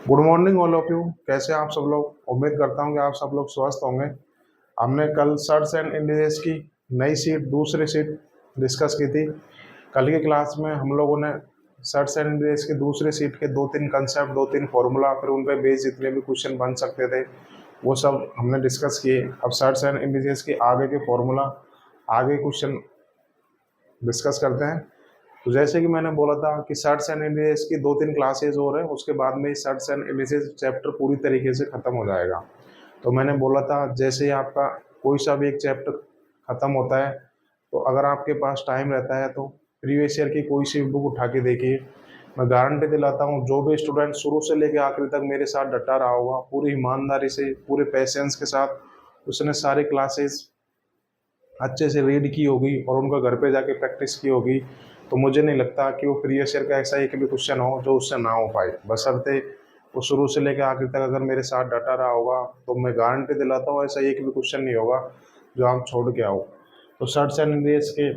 Good morning all of you. कैसे हैं आप सब लोग? उम्मीद करता हूं कि आप सब लोग स्वस्थ होंगे। हमने कल सर्च एंड इंडिसेस की नई सीट, दूसरी सीट डिस्कस की थी। कल की क्लास में हम लोगों ने सर्च एंड इंडिसेस की दूसरी सीट के दो तीन कंसेप्ट, दो तीन फॉर्मूला, फिर उन पे बेस्ड जितने भी क्वेश्चन बन सकते थे वो सब हमने डिस्कस किए। अब सर्च एंड इंडिसेस की आगे के फॉर्मूला, आगे क्वेश्चन डिस्कस करते हैं। तो जैसे कि मैंने बोला था कि सर्च एंड इंडिसेस की दो तीन क्लासेज और है, उसके बाद में सर्च एंड इंडिसेस चैप्टर पूरी तरीके से ख़त्म हो जाएगा। तो मैंने बोला था जैसे ही आपका कोई सा भी एक चैप्टर ख़त्म होता है, तो अगर आपके पास टाइम रहता है तो प्रीवियस ईयर की कोई सी बुक उठा के देखिए। मैं गारंटी दिलाता हूँ जो भी स्टूडेंट शुरू से लेकर आखिरी तक मेरे साथ डटा रहा होगा, पूरी ईमानदारी से, पूरे पेशेंस के साथ उसने सारे क्लासेस अच्छे से रीड की होगी और उनका घर पे जाके प्रैक्टिस की होगी, तो मुझे नहीं लगता कि वो प्रीवियस ईयर का ऐसा एक भी क्वेश्चन हो जो उससे ना हो पाए। बशर्ते वो शुरू से लेकर आखिर तक अगर मेरे साथ डटा रहा होगा, तो मैं गारंटी दिलाता हूँ ऐसा एक भी क्वेश्चन नहीं होगा जो आप छोड़ के आओ। तो सर्च एंड इंडिसेस के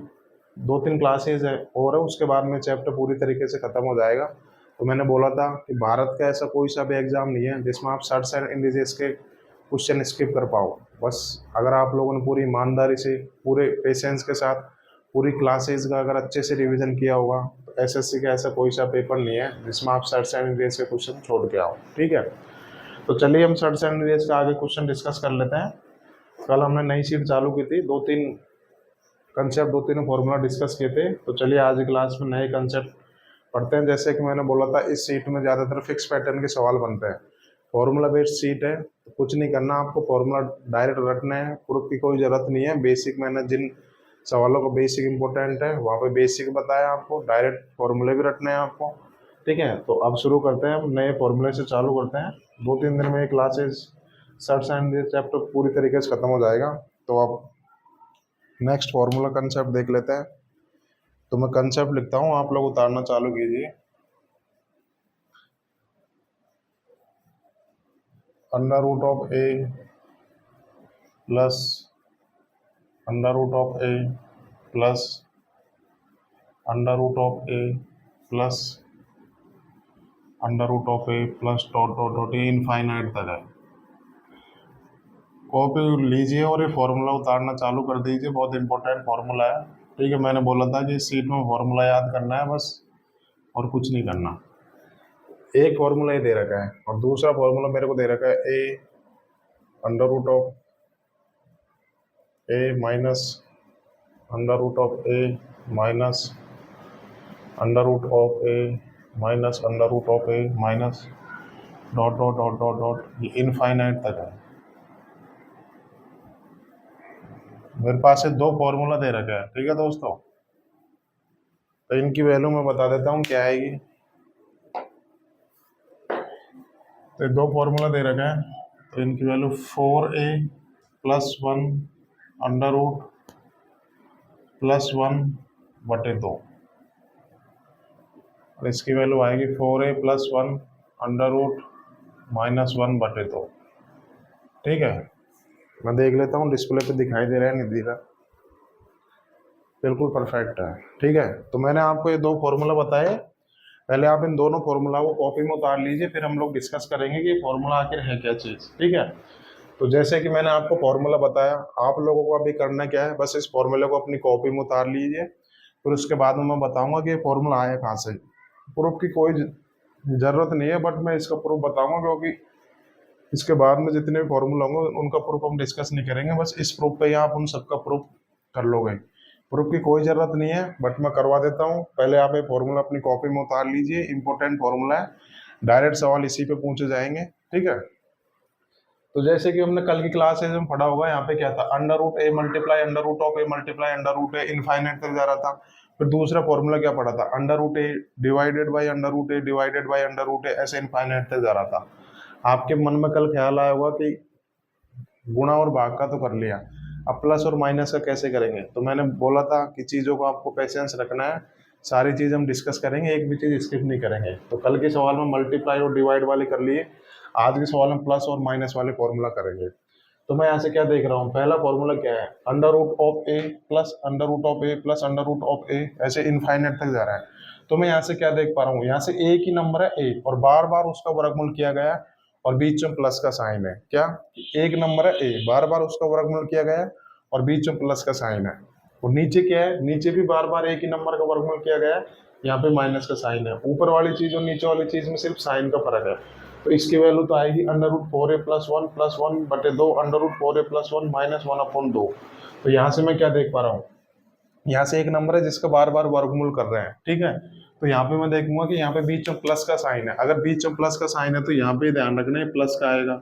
दो तीन क्लासेज है और है, उसके बाद में चैप्टर पूरी तरीके से ख़त्म हो जाएगा। तो मैंने बोला था कि भारत का ऐसा कोई सा भी एग्ज़ाम नहीं है जिसमें आप सर्च एंड इंडिसेस के क्वेश्चन स्किप कर पाओ। बस अगर आप लोगों ने पूरी ईमानदारी से, पूरे पेशेंस के साथ पूरी क्लासेज का अगर अच्छे से रिवीजन किया होगा, तो एसएससी का ऐसा कोई सा पेपर नहीं है जिसमें आप सर्च एंड इंडिसेस के क्वेश्चन छोड़ के आओ। ठीक है, तो चलिए हम सर्च एंड इंडिसेस का आगे क्वेश्चन डिस्कस कर लेते हैं। कल हमने नई शीट चालू की थी, दो तीन कंसेप्ट, दो तीन फॉर्मूला डिस्कस किए थे। तो चलिए आज की क्लास में नए कंसेप्ट पढ़ते हैं। जैसे कि मैंने बोला था इस सीट में ज़्यादातर फिक्स पैटर्न के सवाल बनते हैं। फॉर्मूला बेस्ड सीट है, तो कुछ नहीं करना, आपको फॉर्मूला डायरेक्ट रटना है, प्रूफ की कोई ज़रूरत नहीं है। बेसिक मैंने जिन सवालों को बेसिक इंपॉर्टेंट है वहाँ पे बेसिक बताया आपको, डायरेक्ट फॉर्मूले भी रटने हैं आपको। ठीक है, तो अब शुरू करते हैं, हम नए फॉर्मूले से चालू करते हैं। दो तीन दिन में ये क्लासेस सर्च एंड चैप्टर पूरी तरीके से ख़त्म हो जाएगा। तो अब नेक्स्ट फॉर्मूला कंसेप्ट देख लेते हैं। तो मैं कंसेप्ट लिखता हूँ, आप लोग उतारना चालू कीजिए। Under root of A plus under root of A plus under root of A plus under root of A plus dot dot dot A infinite तक है। कॉपी लीजिए और ये फॉर्मूला उतारना चालू कर दीजिए, बहुत इंपॉर्टेंट फॉर्मूला है। ठीक है, मैंने बोला था कि इस सीट में फॉर्मूला याद करना है बस, और कुछ नहीं करना। एक फॉर्मूला ही दे रखा है और दूसरा फॉर्मूला मेरे को दे रखा है A under root of A minus under root of A minus under root of A minus under root of A minus dot dot dot dot dot, ये इनफाइनाइट तक है। मेरे पास से दो फॉर्मूला दे रखा है। ठीक है दोस्तों, तो इनकी वैल्यू मैं बता देता हूँ क्या आएगी। तो दो फॉर्मूला दे रखा है, तो इनकी value 4a plus 1 under root plus 1 बटे 2, और इसकी वैल्यू आएगी 4a plus 1 under root minus 1 बटे 2। ठीक है, मैं देख लेता हूँ डिस्प्ले पे दिखाई दे रहा है, नहीं दे रहा, बिल्कुल परफेक्ट है। ठीक है, तो मैंने आपको ये दो फॉर्मूला बताए। पहले आप इन दोनों फॉर्मूला को कॉपी में उतार लीजिए, फिर हम लोग डिस्कस करेंगे कि फॉर्मूला आखिर है क्या चीज़। ठीक है, तो जैसे कि मैंने आपको फॉर्मूला बताया, आप लोगों को अभी करना क्या है, बस इस फॉर्मूले को अपनी कॉपी में उतार लीजिए। फिर उसके बाद में मैं बताऊंगा कि ये फॉर्मूला आया कहाँ से। प्रूफ की कोई ज़रूरत नहीं है, बट मैं इसका प्रूफ बताऊंगा, क्योंकि इसके बाद में जितने भी फॉर्मूला होंगे उनका प्रूफ हम डिस्कस नहीं करेंगे। बस इस प्रूफ पे ही आप उन सबका प्रूफ कर लोगे। प्रूफ की कोई ज़रूरत नहीं है, बट मैं करवा देता हूँ। पहले आप ये फॉर्मूला अपनी कॉपी में उतार लीजिए, इंपॉर्टेंट फॉर्मूला है, डायरेक्ट सवाल इसी पे पूछे जाएंगे। ठीक है, तो जैसे कि हमने कल की क्लास में पढ़ा होगा, यहाँ पे क्या था, under root A multiply under root of A multiply under root A infinite तक जा रहा था। फिर दूसरा फॉर्मूला क्या पढ़ा था, under root A divided by under root A divided by under root A, ऐसे इनफाइनाइट तक जा रहा था। आपके मन में कल ख्याल आया होगा कि गुणा और भाग का तो कर लिया, अब प्लस और माइनस का कैसे करेंगे। तो मैंने बोला था कि चीज़ों को आपको पेशेंस रखना है, सारी चीज़ हम डिस्कस करेंगे, एक भी चीज़ स्किप नहीं करेंगे। तो कल के सवाल में मल्टीप्लाई और डिवाइड वाले कर लिए, आज के सवाल में प्लस और माइनस वाले फॉर्मूला करेंगे। तो मैं यहाँ से क्या देख रहा हूँ, पहला फॉर्मूला क्या है, under root of A plus under root of A plus under root of A, ऐसे इनफाइनाइट तक जा रहा है। तो मैं यहाँ से क्या देख पा रहा हूँ, यहाँ से एक ही नंबर है ए और बार बार उसका वर्गमूल किया गया है और बीच में प्लस का साइन है। क्या एक नंबर है ए, बार बार उसका वर्गमूल किया गया है और बीच में प्लस का साइन है। और नीचे क्या है, नीचे भी बार बार एक ही नंबर का वर्गमूल किया गया है, यहाँ पे माइनस का साइन है। ऊपर वाली चीज और नीचे वाली चीज में सिर्फ साइन का फर्क है। तो इसकी वैल्यू तो आएगी √4a + 1 बटे 2 √4a + 1 -1/2। तो यहाँ से मैं क्या देख पा रहा हूँ, यहाँ से एक नंबर है जिसका बार बार वर्गमूल कर रहे हैं, ठीक है। तो यहाँ पे मैं देखूंगा कि यहाँ पे बीच में प्लस का साइन है, अगर बीच में प्लस का साइन है तो यहाँ पे ध्यान रखना है प्लस का आएगा,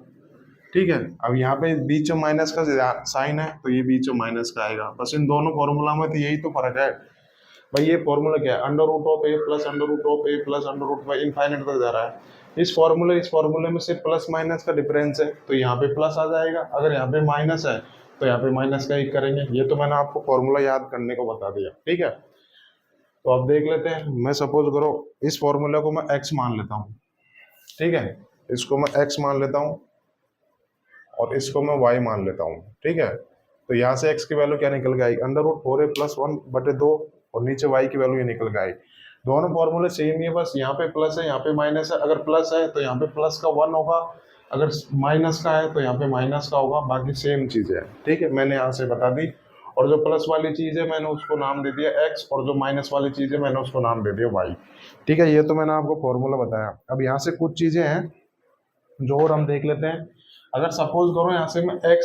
ठीक है। अब यहाँ पे बीच में माइनस का साइन है तो ये बीच में माइनस का आएगा। बस इन दोनों फॉर्मूला में तो यही तो फर्क है भाई। ये फॉर्मूला क्या है, √(a + √(a + √y) इनफाइनाइट तक जा रहा है। इस फॉर्मूले में सिर्फ प्लस माइनस का डिफरेंस है, तो यहाँ पे प्लस आ जाएगा। अगर यहाँ पे माइनस है तो यहाँ पे माइनस का एक करेंगे। ये तो मैंने आपको फॉर्मूला याद करने को बता दिया, ठीक है। तो अब देख लेते हैं, मैं सपोज करो इस फॉर्मूले को मैं x मान लेता हूँ, ठीक है। इसको मैं x मान लेता हूँ और इसको मैं y मान लेता हूँ, ठीक है। तो यहाँ से x की वैल्यू क्या निकल के आई, √4a + 1 बटे 2 और नीचे y की वैल्यू ये निकल के आई। दोनों फॉर्मूले सेम ही है, बस यहाँ पे प्लस है यहाँ पे माइनस है। अगर प्लस है तो यहाँ पे प्लस का 1 होगा, अगर माइनस का है तो यहाँ पे माइनस का होगा, बाकी सेम चीज है, ठीक है। मैंने यहाँ से बता दी। और जो प्लस वाली चीज है मैंने उसको नाम दे दिया x और जो माइनस वाली चीज है मैंने उसको नाम दे दिया y, ठीक है। ये तो मैंने आपको फॉर्मूला बताया। अब यहाँ से कुछ चीजें हैं जो और हम देख लेते हैं। अगर सपोज करो यहाँ से मैं x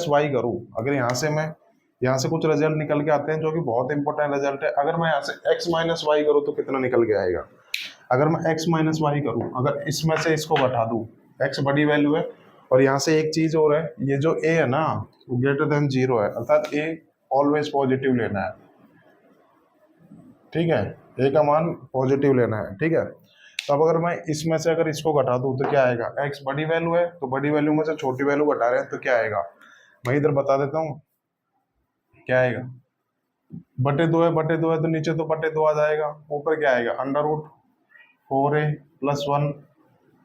-y करूँ, अगर यहाँ से कुछ रिजल्ट निकल के आते हैं जो कि बहुत इंपॉर्टेंट रिजल्ट है। अगर मैं यहाँ से x -y करूँ तो कितना निकल के आएगा। अगर मैं x -y करूँ, अगर इसमें से इसको घटा दूँ, x बड़ी वैल्यू है और यहाँ से एक चीज और है, ये जो a है ना वो >0 है, अर्थात a ऑलवेज पॉजिटिव लेना है, ठीक है। a का मान पॉजिटिव लेना है, ठीक है। तो अब अगर मैं इसमें से अगर इसको घटा दूं तो क्या आएगा, x बड़ी वैल्यू है तो बड़ी वैल्यू में से छोटी वैल्यू घटा रहे हैं तो क्या आएगा, मैं इधर बता देता हूँ क्या आएगा। बटे दो है तो नीचे तो बटे 2 आ जाएगा, ऊपर क्या आएगा √4a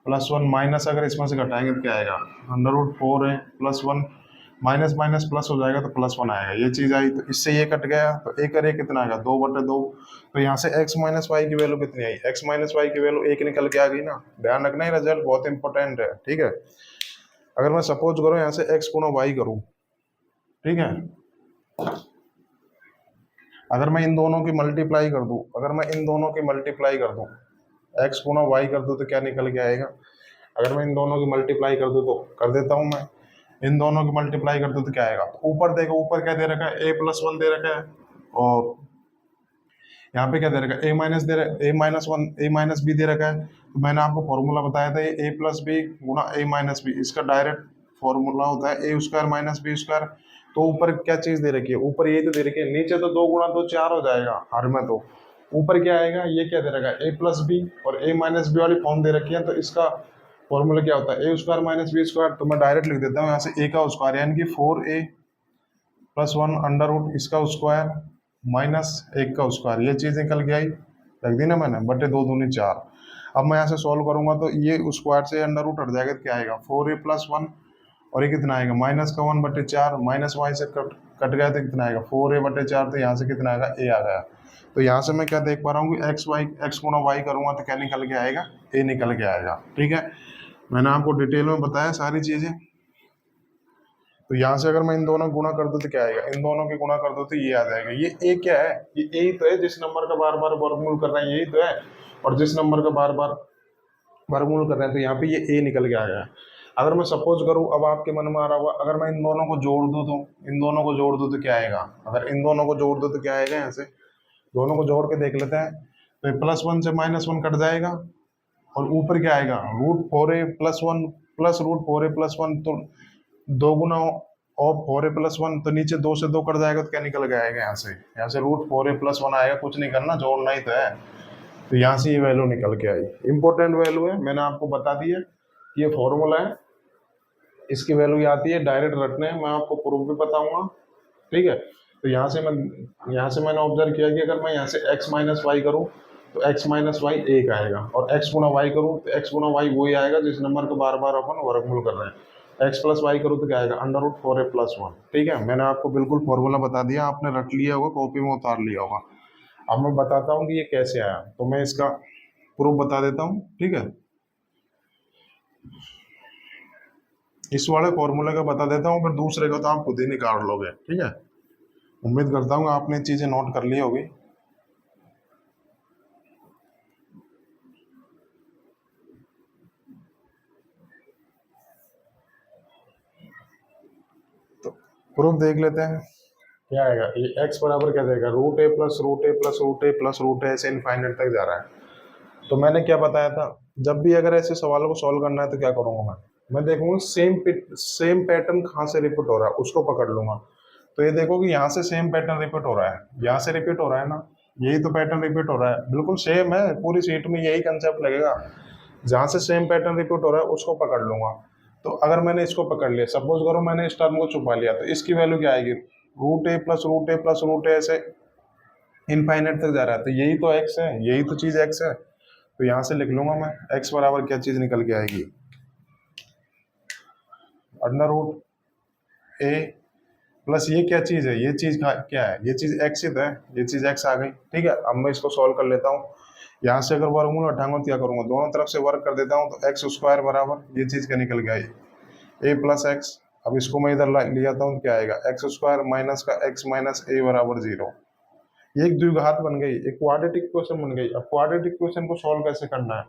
+ 1 माइनस, अगर इसमें से घटाएंगे तो क्या आएगा √4a + 1 माइनस माइनस प्लस हो जाएगा तो +1 आएगा। ये चीज आई तो इससे ये कट गया तो एक करे कितना आएगा 2/2। तो यहाँ से x -y की वैल्यू कितनी आई, x -y की वैल्यू 1 निकल के आ गई ना। ध्यान रखना, ही रिजल्ट बहुत इंपॉर्टेंट है, ठीक है। अगर मैं सपोज करूँ यहाँ से x × y करूँ, ठीक है। अगर मैं इन दोनों की मल्टीप्लाई कर दूं, x × y कर दूं तो क्या निकल के आएगा। अगर मैं इन दोनों की मल्टीप्लाई कर दूं तो कर देता हूं मैं, इन दोनों की मल्टीप्लाई कर दूं तो क्या आएगा। तो ऊपर देखो, ऊपर क्या दे रखा है a + 1 दे रखा है और यहाँ पे क्या दे रखा है a- b दे रखा है। तो मैंने आपको फॉर्मूला बताया था a + b × a - b, इसका डायरेक्ट फॉर्मूला होता है a² - b²। तो ऊपर क्या चीज दे रखी है, ऊपर ये तो दे रखी है, नीचे तो 2 × 2 4 हो जाएगा हर में। तो ऊपर क्या आएगा, ये क्या दे रखा है a + b और a - b वाली फॉर्म दे रखी है। तो इसका फॉर्मूला क्या होता है a² - b²। तो मैं डायरेक्ट लिख देता हूँ यहाँ से a का स्क्वायर यानी कि 4a + 1 √ इसका स्क्वायर -1 का स्क्वायर, ये चीज निकल के आई, रख दी ना मैंने, बटे 2 दूनी 4। अब मैं यहाँ से सॉल्व करूंगा तो ये स्क्वायर से √ हट जाएगा तो क्या आएगा 4a + 1 और ये कितना आएगा -1/4 -y से कट गया तो कितना आएगा 4a/4। तो यहाँ से कितना आएगा a आ गया। तो यहाँ से मैं क्या देख पा रहा हूँ कि x × y करूंगा तो क्या निकल के आएगा, a निकल के आएगा, ठीक है। मैंने आपको डिटेल में बताया सारी चीजें। तो यहाँ से अगर मैं इन दोनों गुणा कर दूं तो क्या आएगा, इन दोनों के गुणा कर दो तो ये आ जाएगा। ये a क्या है, ये a ही तो है जिस नंबर का बार बार वर्गमूल कर रहे हैं, यही तो है। और जिस नंबर का बार बार वर्गमूल कर रहे हैं तो यहाँ पे ये a निकल के आ गया। अगर मैं सपोज करूँ, अब आपके मन में आ रहा होगा, अगर मैं इन दोनों को जोड़ दूं तो क्या आएगा। अगर इन दोनों को जोड़ दो तो क्या आएगा, यहाँ से दोनों को जोड़ के देख लेते हैं। तो +1 से -1 कट जाएगा और ऊपर क्या आएगा √4a + 1 प्लस √4a + 1, तो 2 गुना ऑफ 4a + 1, तो नीचे 2 से 2 कट जाएगा तो क्या निकल के आएगा, यहाँ से √4a + 1 आएगा। कुछ नहीं करना, जोड़ना ही तो है। तो यहाँ से ये वैल्यू निकल के आई, इंपॉर्टेंट वैल्यू है, मैंने आपको बता दिया। ये फॉर्मूला है, इसकी वैल्यू आती है, डायरेक्ट रटने हैं, मैं आपको प्रूफ भी बताऊंगा, ठीक है। तो यहाँ से मैंने ऑब्जर्व किया कि अगर मैं यहाँ से x - y करूँ तो x - y 1 आएगा और x × y करूँ तो x × y वही आएगा जिस नंबर को बार बार अपन वर्गमूल कर रहे हैं। x + y करूँ तो क्या आएगा √4a + 1, ठीक है। मैंने आपको बिल्कुल फॉर्मूला बता दिया, आपने रट लिया होगा, कॉपी में उतार लिया होगा। अब मैं बताता हूँ कि ये कैसे आया, तो मैं इसका प्रूफ बता देता हूँ, ठीक है। इस वाले फॉर्मूले का बता देता हूँ, फिर दूसरे का तो आप खुद ही निकाल लोगे, ठीक है। उम्मीद करता हूँ आपने चीजें नोट कर ली होगी। तो प्रूफ देख लेते हैं क्या आएगा। ये x बराबर क्या देगा, root A plus root A plus root A plus root A, ऐसे इनफाइनाइट तक जा रहा है। तो मैंने क्या बताया था, जब भी अगर ऐसे सवालों को सॉल्व करना है तो क्या करूंगा मैं देखूंगा सेम पैटर्न कहाँ से रिपीट हो रहा है, उसको पकड़ लूंगा। तो ये देखो कि यहाँ से सेम पैटर्न रिपीट हो रहा है, यहाँ से रिपीट हो रहा है ना, यही तो पैटर्न रिपीट हो रहा है, बिल्कुल सेम है, पूरी सीट में यही कंसेप्ट लगेगा। जहाँ से सेम पैटर्न रिपीट हो रहा है उसको पकड़ लूंगा। तो अगर मैंने इसको पकड़ लिया, सपोज करो मैंने इस टर्म को छुपा लिया, तो इसकी वैल्यू क्या आएगी, root A plus root A plus root A, ऐसे इनफाइनाइट तक जा रहा है। तो यही तो एक्स है, यही तो चीज एक्स है। तो यहाँ से लिख लूंगा मैं एक्स बराबर क्या चीज निकल के आएगी, अंडर रूट ए प्लस ये क्या चीज है, ये चीज क्या है, ये चीज एक्स ही तो है, ये चीज एक्स आ गई, ठीक है। अब मैं इसको सॉल्व कर लेता हूँ। यहाँ से अगर वर्गमूल हटाऊंगा तो क्या करूंगा, दोनों तरफ से वर्क कर देता हूँ, तो एक्स स्क्वायर बराबर ये चीज क्या निकल के आई, ए प्लस एक्स। अब इसको मैं इधर ले आता हूँ तो क्या आएगा, एक्स स्क्वायर माइनस का एक्स माइनस ए बराबर 0। ये एक द्विघात बन गई, एक क्वाड्रेटिक इक्वेशन बन गई। अब क्वाड्रेटिक इक्वेशन को सॉल्व कैसे करना है,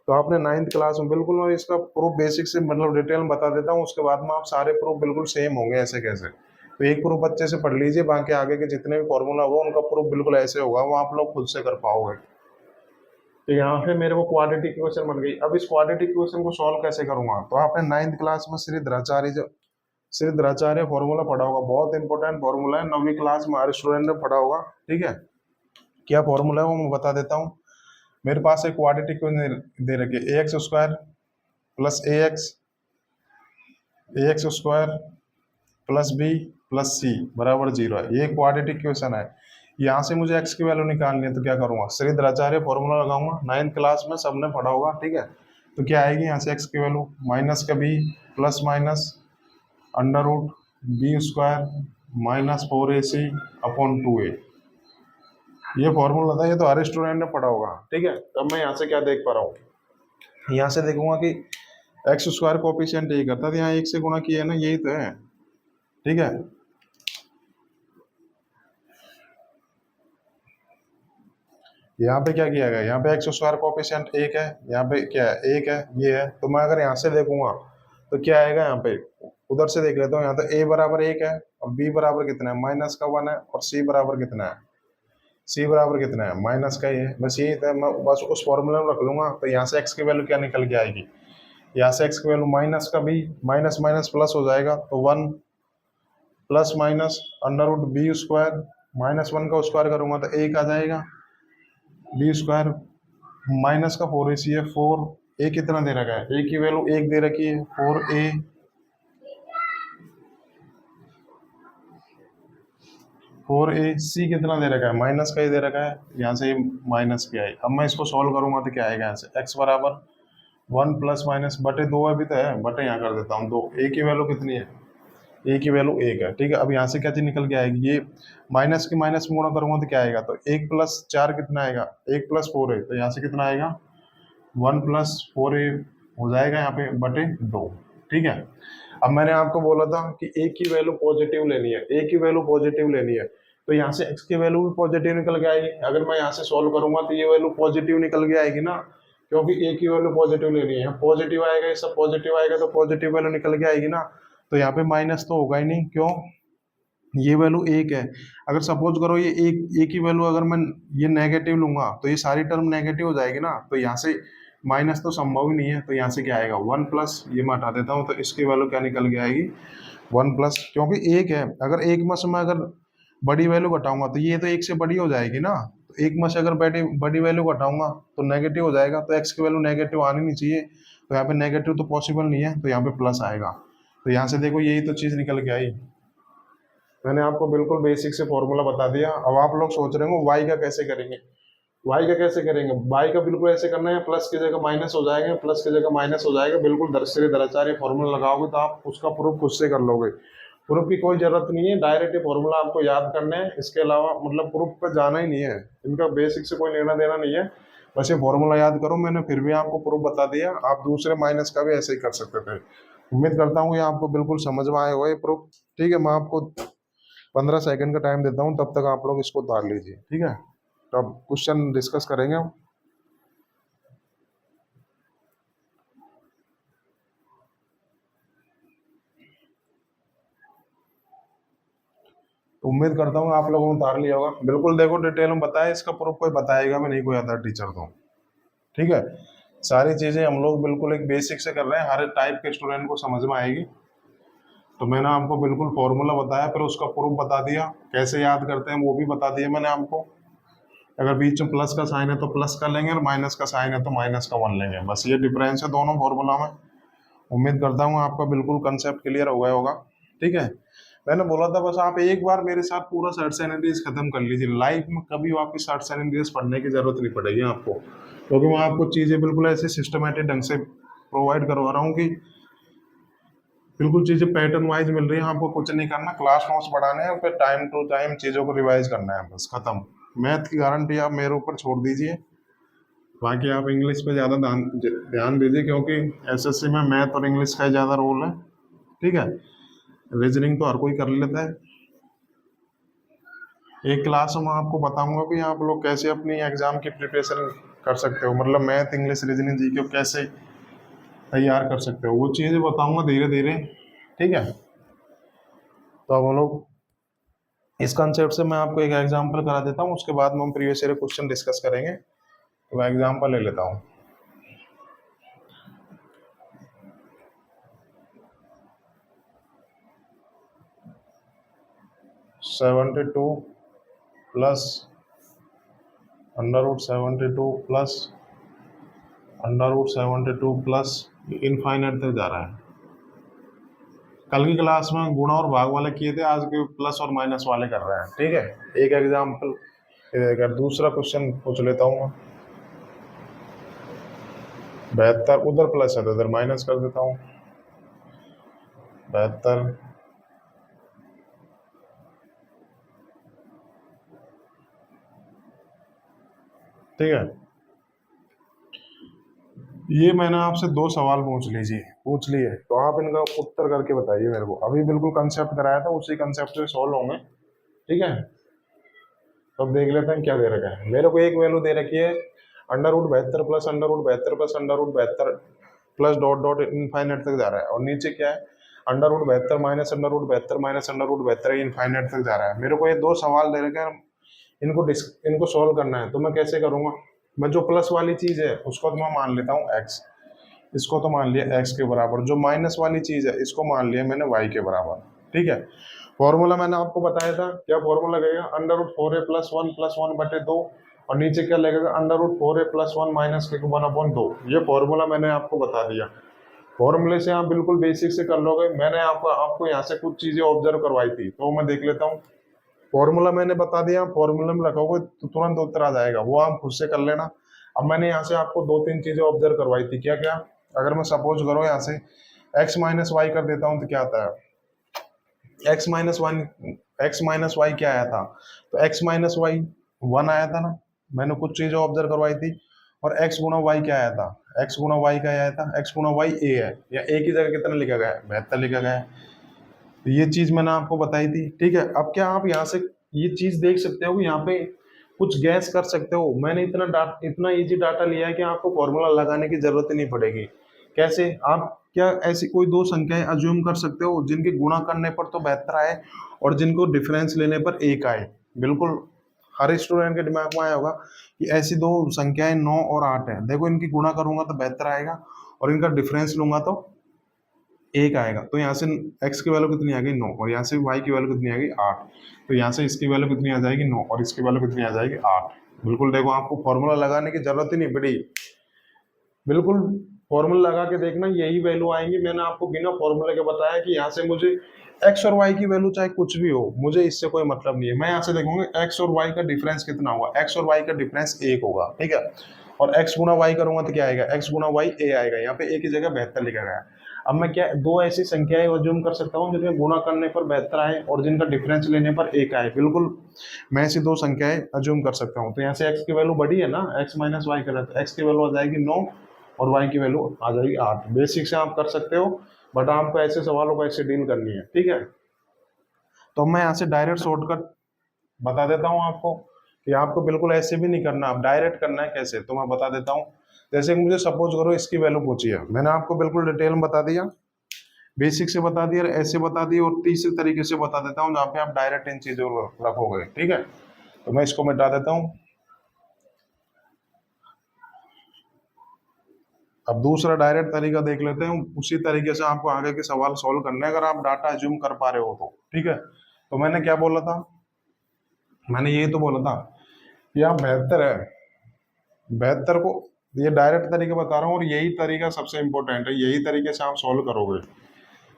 तो आपने 9th क्लास में बिल्कुल, मैं इसका प्रूफ बेसिक से मतलब डिटेल में बता देता हूँ, उसके बाद में आप सारे प्रूफ बिल्कुल सेम होंगे ऐसे कैसे। तो एक प्रूफ अच्छे से पढ़ लीजिए, बाकी आगे के जितने भी फॉर्मूला हो उनका प्रूफ बिल्कुल ऐसे होगा, वो आप लोग खुद से कर पाओगे। तो यहाँ पे मेरे को क्वाड्रेटिक इक्वेशन बन गई। अब इस क्वाड्रेटिक इक्वेशन को सॉल्व कैसे करूंगा, तो आपने 9th क्लास में श्रीधराचार्य फॉर्मूला पढ़ा होगा, बहुत इंपॉर्टेंट फॉर्मूला है, 9वीं क्लास में हर स्टूडेंट ने पढ़ा होगा, ठीक है। क्या फॉर्मूला है वो मैं बता देता हूँ। मेरे पास एक क्वाड्रेटिक इक्वेशन दे रखी है, A X square plus A X square plus B plus C बराबर 0 है। ये क्वाड्रेटिक इक्वेशन है। यहाँ से मुझे x की वैल्यू निकालनी है, तो क्या करूंगा, श्रीधराचार्य फॉर्मूला लगाऊंगा, 9th क्लास में सबने पढ़ा होगा, ठीक है। तो क्या आएगी यहाँ से x की वैल्यू, माइनस का b plus minus under root B square minus 4ac upon 2a। ये फॉर्मूला था, ये तो हर स्टूडेंट ने पढ़ा होगा, ठीक है। तब मैं यहाँ से क्या देख पा रहा हूँ, यहाँ से देखूंगा कि एक्स स्क्वायर कोएफिशिएंट यही करता था, यहाँ 1 से गुणा किया है ना, यही तो है, ठीक है। यहाँ पे क्या किया गया, यहाँ पे एक्स स्क्वायर कोएफिशिएंट 1 है, यहाँ पे क्या है 1 है, ये है। तो मैं अगर यहाँ से देखूंगा तो क्या आएगा, यहाँ पे उधर से देख लेता हूँ। यहाँ तो a बराबर 1 है और b बराबर कितना है, माइनस का 1 है, और c बराबर कितना है, c बराबर कितना है, माइनस का ही है। बस यही था, मैं बस उस फॉर्मूले में रख लूंगा। तो यहाँ से x की वैल्यू क्या निकल के आएगी, यहाँ से x की वैल्यू माइनस का b, माइनस माइनस प्लस हो जाएगा, तो 1 plus minus under root B square, minus 1 का स्क्वायर करूंगा तो 1 आ जाएगा, बी स्क्वायर माइनस का 4ac है, 4a कितना दे रखा है, a की वैल्यू 1 दे रखी है, 4a c कितना दे रखा है, माइनस का ही दे रखा है, यहाँ से माइनस किया है। अब मैं इसको सॉल्व करूंगा तो क्या आएगा, यहाँ से x बराबर 1 प्लस माइनस बटे 2 अभी तो है, बटे यहाँ कर देता हूँ 2, a की वैल्यू कितनी है, a की वैल्यू 1 है, ठीक है। अब यहाँ से क्या चीज निकल के आएगी, ये माइनस की माइनस में गुणा करूंगा तो क्या आएगा, तो 1 प्लस 4 कितना आएगा, 1 प्लस 4 है, तो यहाँ से कितना आएगा 1 प्लस 4a हो जाएगा यहाँ पे बटे 2, ठीक है। अब मैंने आपको बोला था कि a की वैल्यू पॉजिटिव लेनी है, a की वैल्यू पॉजिटिव लेनी है, तो यहाँ से x की वैल्यू भी पॉजिटिव निकल के आएगी। अगर मैं यहाँ से सॉल्व करूंगा तो ये वैल्यू पॉजिटिव निकल के आएगी ना, क्योंकि a की वैल्यू पॉजिटिव लेनी है, पॉजिटिव आएगा, ये सब पॉजिटिव आएगा, तो पॉजिटिव वैल्यू निकल के आएगी ना। तो यहाँ पे माइनस तो होगा ही नहीं, क्यों, ये वैल्यू 1 है। अगर सपोज करो ये एक की वैल्यू अगर मैं ये नेगेटिव लूंगा तो ये सारी टर्म नेगेटिव हो जाएगी ना, तो यहाँ से माइनस तो संभव ही नहीं है। तो यहाँ से क्या आएगा 1 प्लस, ये मैं हटा देता हूँ, तो इसकी वैल्यू क्या निकल के आएगी 1 प्लस, क्योंकि 1 है। अगर 1 में से मैं अगर बड़ी वैल्यू घटाऊंगा तो ये तो 1 से बड़ी हो जाएगी ना, तो 1 में से अगर बड़ी वैल्यू घटाऊंगा तो नेगेटिव हो जाएगा, तो x की वैल्यू नेगेटिव आनी नहीं चाहिए, तो यहाँ पे नेगेटिव तो पॉसिबल नहीं है, तो यहाँ पे प्लस आएगा। तो यहाँ से देखो यही तो चीज निकल के आई। मैंने आपको बिल्कुल बेसिक से फॉर्मूला बता दिया। अब आप लोग सोच रहे हो y का कैसे करेंगे, y का कैसे करेंगे, y का बिल्कुल ऐसे करना है, प्लस की जगह माइनस हो जाएगा, प्लस की जगह माइनस हो जाएगा, बिल्कुल श्रीधराचार्य फॉर्मूला लगाओगे तो आप उसका प्रूफ खुद से कर लोगे। प्रूफ की कोई जरूरत नहीं है, डायरेक्ट ये फॉर्मूला आपको याद करना है, इसके अलावा मतलब प्रूफ पे जाना ही नहीं है, इनका बेसिक से कोई लेना देना नहीं है, बस ये फॉर्मूला याद करो। मैंने फिर भी आपको प्रूफ बता दिया, आप दूसरे माइनस का भी ऐसे ही कर सकते थे। उम्मीद करता हूँ ये आपको बिल्कुल समझ में आए हुआ ये प्रूफ। ठीक है, मैं आपको 15 सेकंड का टाइम देता हूँ, तब तक आप लोग इसको उतार लीजिए। ठीक है, तो अब क्वेश्चन डिस्कस करेंगे हम। तो उम्मीद करता हूँ आप लोगों ने उतार लिया होगा। बिल्कुल देखो डिटेल में बताया, इसका प्रूफ कोई बताएगा भी नहीं, कोई अदर टीचर तो। ठीक है, सारी चीजें हम लोग बिल्कुल एक बेसिक से कर रहे हैं, हर टाइप के स्टूडेंट को समझ में आएगी। तो मैंने आपको बिल्कुल फॉर्मूला बताया, फिर उसका प्रूफ बता दिया, कैसे याद करते हैं वो भी बता दिया मैंने आपको। अगर बीच में प्लस का साइन है तो प्लस का लेंगे, और माइनस का साइन है तो माइनस का 1 लेंगे, बस ये डिफरेंस है दोनों फॉर्मूला में। उम्मीद करता हूँ आपका बिल्कुल कंसेप्ट क्लियर हो गया होगा। ठीक है, मैंने बोला था बस आप एक बार मेरे साथ पूरा सर्च एनालिसिस खत्म कर लीजिए, लाइफ में कभी वापस सर्च एनालिसिस पढ़ने की जरूरत नहीं पड़ेगी आपको, क्योंकि मैं आपको चीजें बिल्कुल ऐसे सिस्टमेटिक ढंग से प्रोवाइड करवा रहा हूँ कि बिल्कुल चीजें पैटर्न वाइज मिल रही है, आपको कुछ नहीं करना, क्लास नोट्स बढ़ाने हैं, फिर टाइम टू टाइम चीजों को रिवाइज करना है, बस खत्म। मैथ की गारंटी आप मेरे ऊपर छोड़ दीजिए, बाकी आप इंग्लिश पे ज़्यादा ध्यान दीजिए, क्योंकि एसएससी में मैथ और इंग्लिश का ज़्यादा रोल है। ठीक है, रीजनिंग तो हर कोई कर लेता है। एक क्लास में आपको बताऊंगा कि आप लोग कैसे अपनी एग्जाम की प्रिपरेशन कर सकते हो, मतलब मैथ इंग्लिश रीजनिंग जी को कैसे तैयार कर सकते हो, वो चीज़ें बताऊंगा धीरे धीरे। ठीक है, तो अब हम लोग इस कंसेप्ट से मैं आपको एक एग्जाम्पल करा देता हूँ, उसके बाद में हम प्रीवियस ईयर क्वेश्चन डिस्कस करेंगे। तो मैं एग्जाम्पल ले लेता हूँ। 72 प्लस √72 प्लस √72 प्लस इनफाइनाइट तक जा रहा है। कल की क्लास में गुणा और भाग वाले किए थे, आज के प्लस और माइनस वाले कर रहे हैं। ठीक है, एक एग्जाम्पल अगर दूसरा क्वेश्चन पूछ लेता हूँ मैं। 72 उधर प्लस है तो इधर माइनस कर देता हूँ। 72 ठीक है, ये मैंने आपसे 2 सवाल पूछ लिए, तो आप इनका उत्तर करके बताइए मेरे को। अभी बिल्कुल कंसेप्ट कराया था, उसी कंसेप्ट से सॉल्व होंगे। ठीक है, तो अब देख लेते हैं क्या दे रखा है। मेरे को एक वैल्यू दे रखी है √72 plus √72 plus √72 plus dot dot infinite तक जा रहा है, और नीचे क्या है √72 माइनस √72 माइनस √72 इनफाइनाइट तक जा रहा है। मेरे को ये 2 सवाल दे रखे हैं, इनको सॉल्व करना है। तो मैं कैसे करूंगा, मैं जो प्लस वाली चीज है उसको तो मैं मान लेता हूँ x, इसको तो मान लिया x के बराबर, जो माइनस वाली चीज है इसको मान लिया मैंने y के बराबर। ठीक है, फॉर्मूला मैंने आपको बताया था, क्या फॉर्मूला लगेगा √4a प्लस 1 प्लस 1/2, और नीचे क्या लगेगा √4a प्लस 1 माइनस 1/2। ये फॉर्मूला मैंने आपको बता दिया, फॉर्मूले से आप बिल्कुल बेसिक से कर लोगे। मैंने आपको यहाँ से कुछ चीजें ऑब्जर्व करवाई थी, तो मैं देख लेता हूँ। फॉर्मूला मैंने बता दिया, फॉर्मूला में रखोगे तो तुरंत उत्तर आ जाएगा, वो आप खुद से कर लेना। अब मैंने यहाँ से आपको 2-3 चीजें ऑब्जर्व करवाई थी, क्या क्या। अगर मैं सपोज करो यहाँ से x माइनस वाई कर देता हूँ तो क्या आता है, x माइनस वाई क्या आया था, तो x माइनस वाई 1 आया था ना, मैंने कुछ चीजें ऑब्जर्व करवाई थी। और x गुणा वाई क्या आया था, x गुणा वाई क्या आया था, x गुणा वाई a है, या a की जगह कितना लिखा गया है, 72 लिखा गया है। तो ये चीज मैंने आपको बताई थी। ठीक है, अब क्या आप यहाँ से ये चीज देख सकते हो, यहाँ पे कुछ गैस कर सकते हो। मैंने इतना इजी डाटा लिया है कि आपको फॉर्मूला लगाने की जरूरत ही नहीं पड़ेगी। कैसे, आप क्या ऐसी कोई 2 संख्याएं अज्यूम कर सकते हो जिनके गुणा करने पर तो 72 आए और जिनको डिफरेंस लेने पर 1 आए। बिल्कुल हर स्टूडेंट के दिमाग में आया होगा कि ऐसी 2 संख्याएं 9 और 8 है, देखो इनकी गुणा करूंगा तो 72 आएगा, और इनका डिफरेंस लूंगा तो 1 आएगा। तो यहाँ से x की वैल्यू कितनी आ गई 9, और यहाँ से y की वैल्यू कितनी आ गई 8। तो यहाँ से इसकी वैल्यू कितनी आ जाएगी 9, और इसकी वैल्यू कितनी आ जाएगी 8। बिल्कुल देखो, आपको फॉर्मूला लगाने की जरूरत ही नहीं पड़ी, बिल्कुल फॉर्मूला लगा के देखना, यही वैल्यू आएंगी। मैंने आपको बिना फॉर्मूले के बताया कि यहाँ से मुझे x और y की वैल्यू चाहे कुछ भी हो, मुझे इससे कोई मतलब नहीं है। मैं यहाँ से देखूंगा x और y का डिफरेंस कितना होगा, x और y का डिफरेंस 1 होगा। ठीक है, और x गुणा y करूंगा तो क्या आएगा, x गुणा y a आएगा, यहाँ पे a की जगह 72 लिखा गया है। अब मैं क्या दो ऐसी संख्याएं अज्यूम कर सकता हूँ जिनके गुणा करने पर 72 आए और जिनका डिफरेंस लेने पर 1 आए। बिल्कुल मैं ऐसी दो संख्याएं अज्यूम कर सकता हूँ। तो यहाँ से x की वैल्यू बड़ी है ना, x माइनस वाई कर रहा है, x की वैल्यू आ जाएगी 9 और y की वैल्यू आ जाएगी 8। बेसिक से आप कर सकते हो, बट आपको ऐसे सवालों को ऐसे डील करनी है, ठीक है। तो मैं यहाँ से डायरेक्ट शॉर्टकट बता देता हूँ आपको कि आपको बिल्कुल ऐसे भी नहीं करना, आप डायरेक्ट करना है। कैसे, तो मैं बता देता हूँ। जैसे कि मुझे सपोज करो इसकी वैल्यू पूछी है, मैंने आपको बिल्कुल डिटेल में बता दिया, बेसिक से बता दिया, ऐसे बता दिया, और तीसरे तरीके से बता देता हूँ जहाँ पे आप डायरेक्ट इन चीजों को रखोगे, ठीक है। तो मैं इसको मिटा देता हूँ। अब दूसरा डायरेक्ट तरीका देख लेते हैं, उसी तरीके से आपको आगे के सवाल सॉल्व करने हैं अगर आप डाटा अज्यूम कर पा रहे हो तो, ठीक है। तो मैंने क्या बोला था, मैंने ये तो बोला था कि आप 72 है, 72 को, ये डायरेक्ट तरीका बता रहा हूँ और यही तरीका सबसे इंपॉर्टेंट है, यही तरीके से आप सॉल्व करोगे।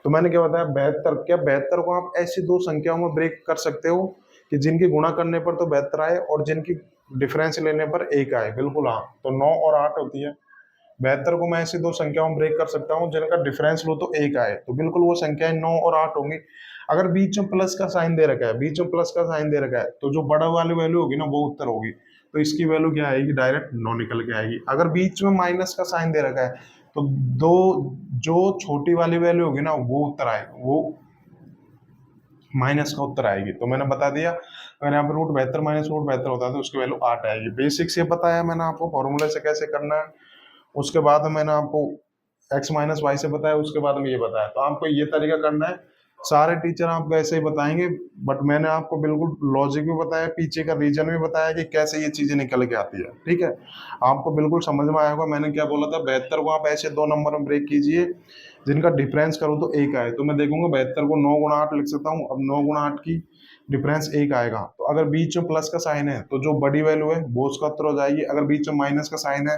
तो मैंने क्या बताया, 72, क्या 72 को आप ऐसी दो संख्याओं में ब्रेक कर सकते हो कि जिनकी गुणा करने पर तो 72 आए और जिनकी डिफरेंस लेने पर 1 आए। बिल्कुल हाँ, तो 9 और 8 होती है। 72 को मैं ऐसी दो संख्याओं में ब्रेक कर सकता हूँ जिनका डिफरेंस लो तो 1 आए, तो बिल्कुल वो संख्याएं 9 और 8 होंगी। अगर बीच में प्लस का साइन दे रखा है, बीच में प्लस का साइन दे रखा है, तो जो बड़ा वाली वैल्यू होगी ना वो उत्तर होगी, तो इसकी वैल्यू क्या आएगी, डायरेक्ट 9 निकल के आएगी। अगर बीच में माइनस का साइन दे रखा है तो दो जो छोटी वाली वैल्यू होगी ना वो उत्तर आए, वो माइनस का उत्तर आएगी। तो मैंने बता दिया, अगर यहाँ पर रूट 72 माइनस रूट 72 होता है तो उसकी वैल्यू 8 आएगी। बेसिक से बताया मैंने आपको फॉर्मूले से कैसे करना है, उसके बाद मैंने आपको x माइनस वाई से बताया, उसके बाद में ये बताया। तो आपको ये तरीका करना है। सारे टीचर आपको ऐसे ही बताएंगे, बट मैंने आपको बिल्कुल लॉजिक भी बताया, पीछे का रीजन भी बताया कि कैसे ये चीजें निकल के आती है, ठीक है। आपको बिल्कुल समझ में आया होगा मैंने क्या बोला था। 72 को आप ऐसे दो नंबर में ब्रेक कीजिए जिनका डिफरेंस करो तो 1 आए। तो मैं देखूंगा 72 को 9 गुणा 8 लिख सकता हूँ। अब 9 गुणा 8 की डिफरेंस 1 आएगा, तो अगर बीच में प्लस का साइन है तो जो बड़ी वैल्यू है वो उसका उत्तर हो जाएगी। अगर बीच में माइनस का साइन है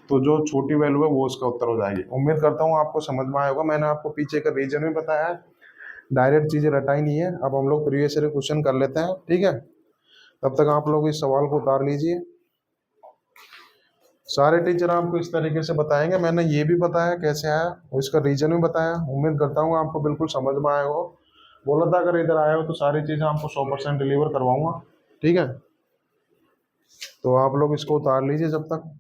तो जो छोटी वैल्यू है वो उसका उत्तर हो जाएगी। उम्मीद करता हूँ आपको समझ में आया होगा। मैंने आपको पीछे का रीजन भी बताया है, डायरेक्ट चीजें रटाई नहीं है। अब हम लोग प्रीवियस ईयर क्वेश्चन कर लेते हैं, ठीक है। तब तक आप लोग इस सवाल को उतार लीजिए। सारे टीचर आपको इस तरीके से बताएंगे, मैंने ये भी बताया कैसे आया और इसका रीजन भी बताया। उम्मीद करता हूँ आपको बिल्कुल समझ में आया हो। बोला था अगर इधर आए हो तो सारी चीजें आपको 100% डिलीवर करवाऊंगा, ठीक है। तो आप लोग इसको उतार लीजिए जब तक।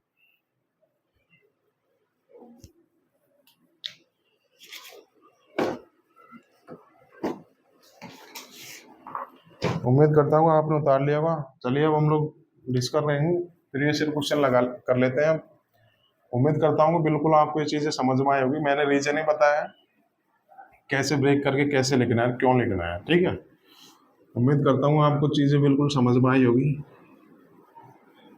उम्मीद करता हूँ आपने उतार लिया होगा। चलिए अब हम लोग डिस्कस कर रहे हैं, प्रीवियस ईयर क्वेश्चन लगा कर लेते हैं। उम्मीद करता हूँ बिल्कुल आपको ये चीजें समझ में आई होगी। मैंने रीजन ही बताया कैसे ब्रेक करके कैसे लिखना है, क्यों लिखना है, ठीक है। उम्मीद करता हूँ आपको चीजें बिल्कुल समझ में आई होगी।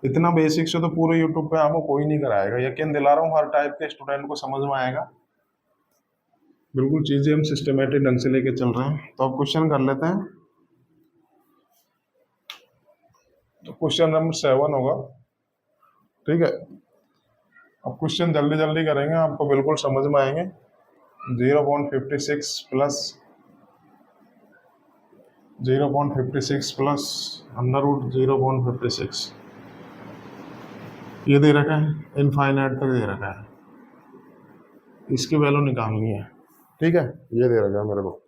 इतना बेसिक से तो पूरे यूट्यूब पे आपको कोई नहीं कराएगा, यकीन दिला रहा हूँ हर टाइप के स्टूडेंट को समझ में आएगा। बिल्कुल चीजें हम सिस्टमेटिक ढंग से लेके चल रहे हैं। तो अब क्वेश्चन कर लेते हैं। तो क्वेश्चन नंबर 7 होगा, ठीक है। अब क्वेश्चन जल्दी जल्दी करेंगे, आपको बिल्कुल समझ में आएंगे। 0.56 प्लस 0.56 प्लस अंडर रूट 0.56 ये दे रखा है, इनफाइनाइट तक दे रखा है, इसकी वैल्यू निकालनी है, ठीक है। ये दे रखा है मेरे को।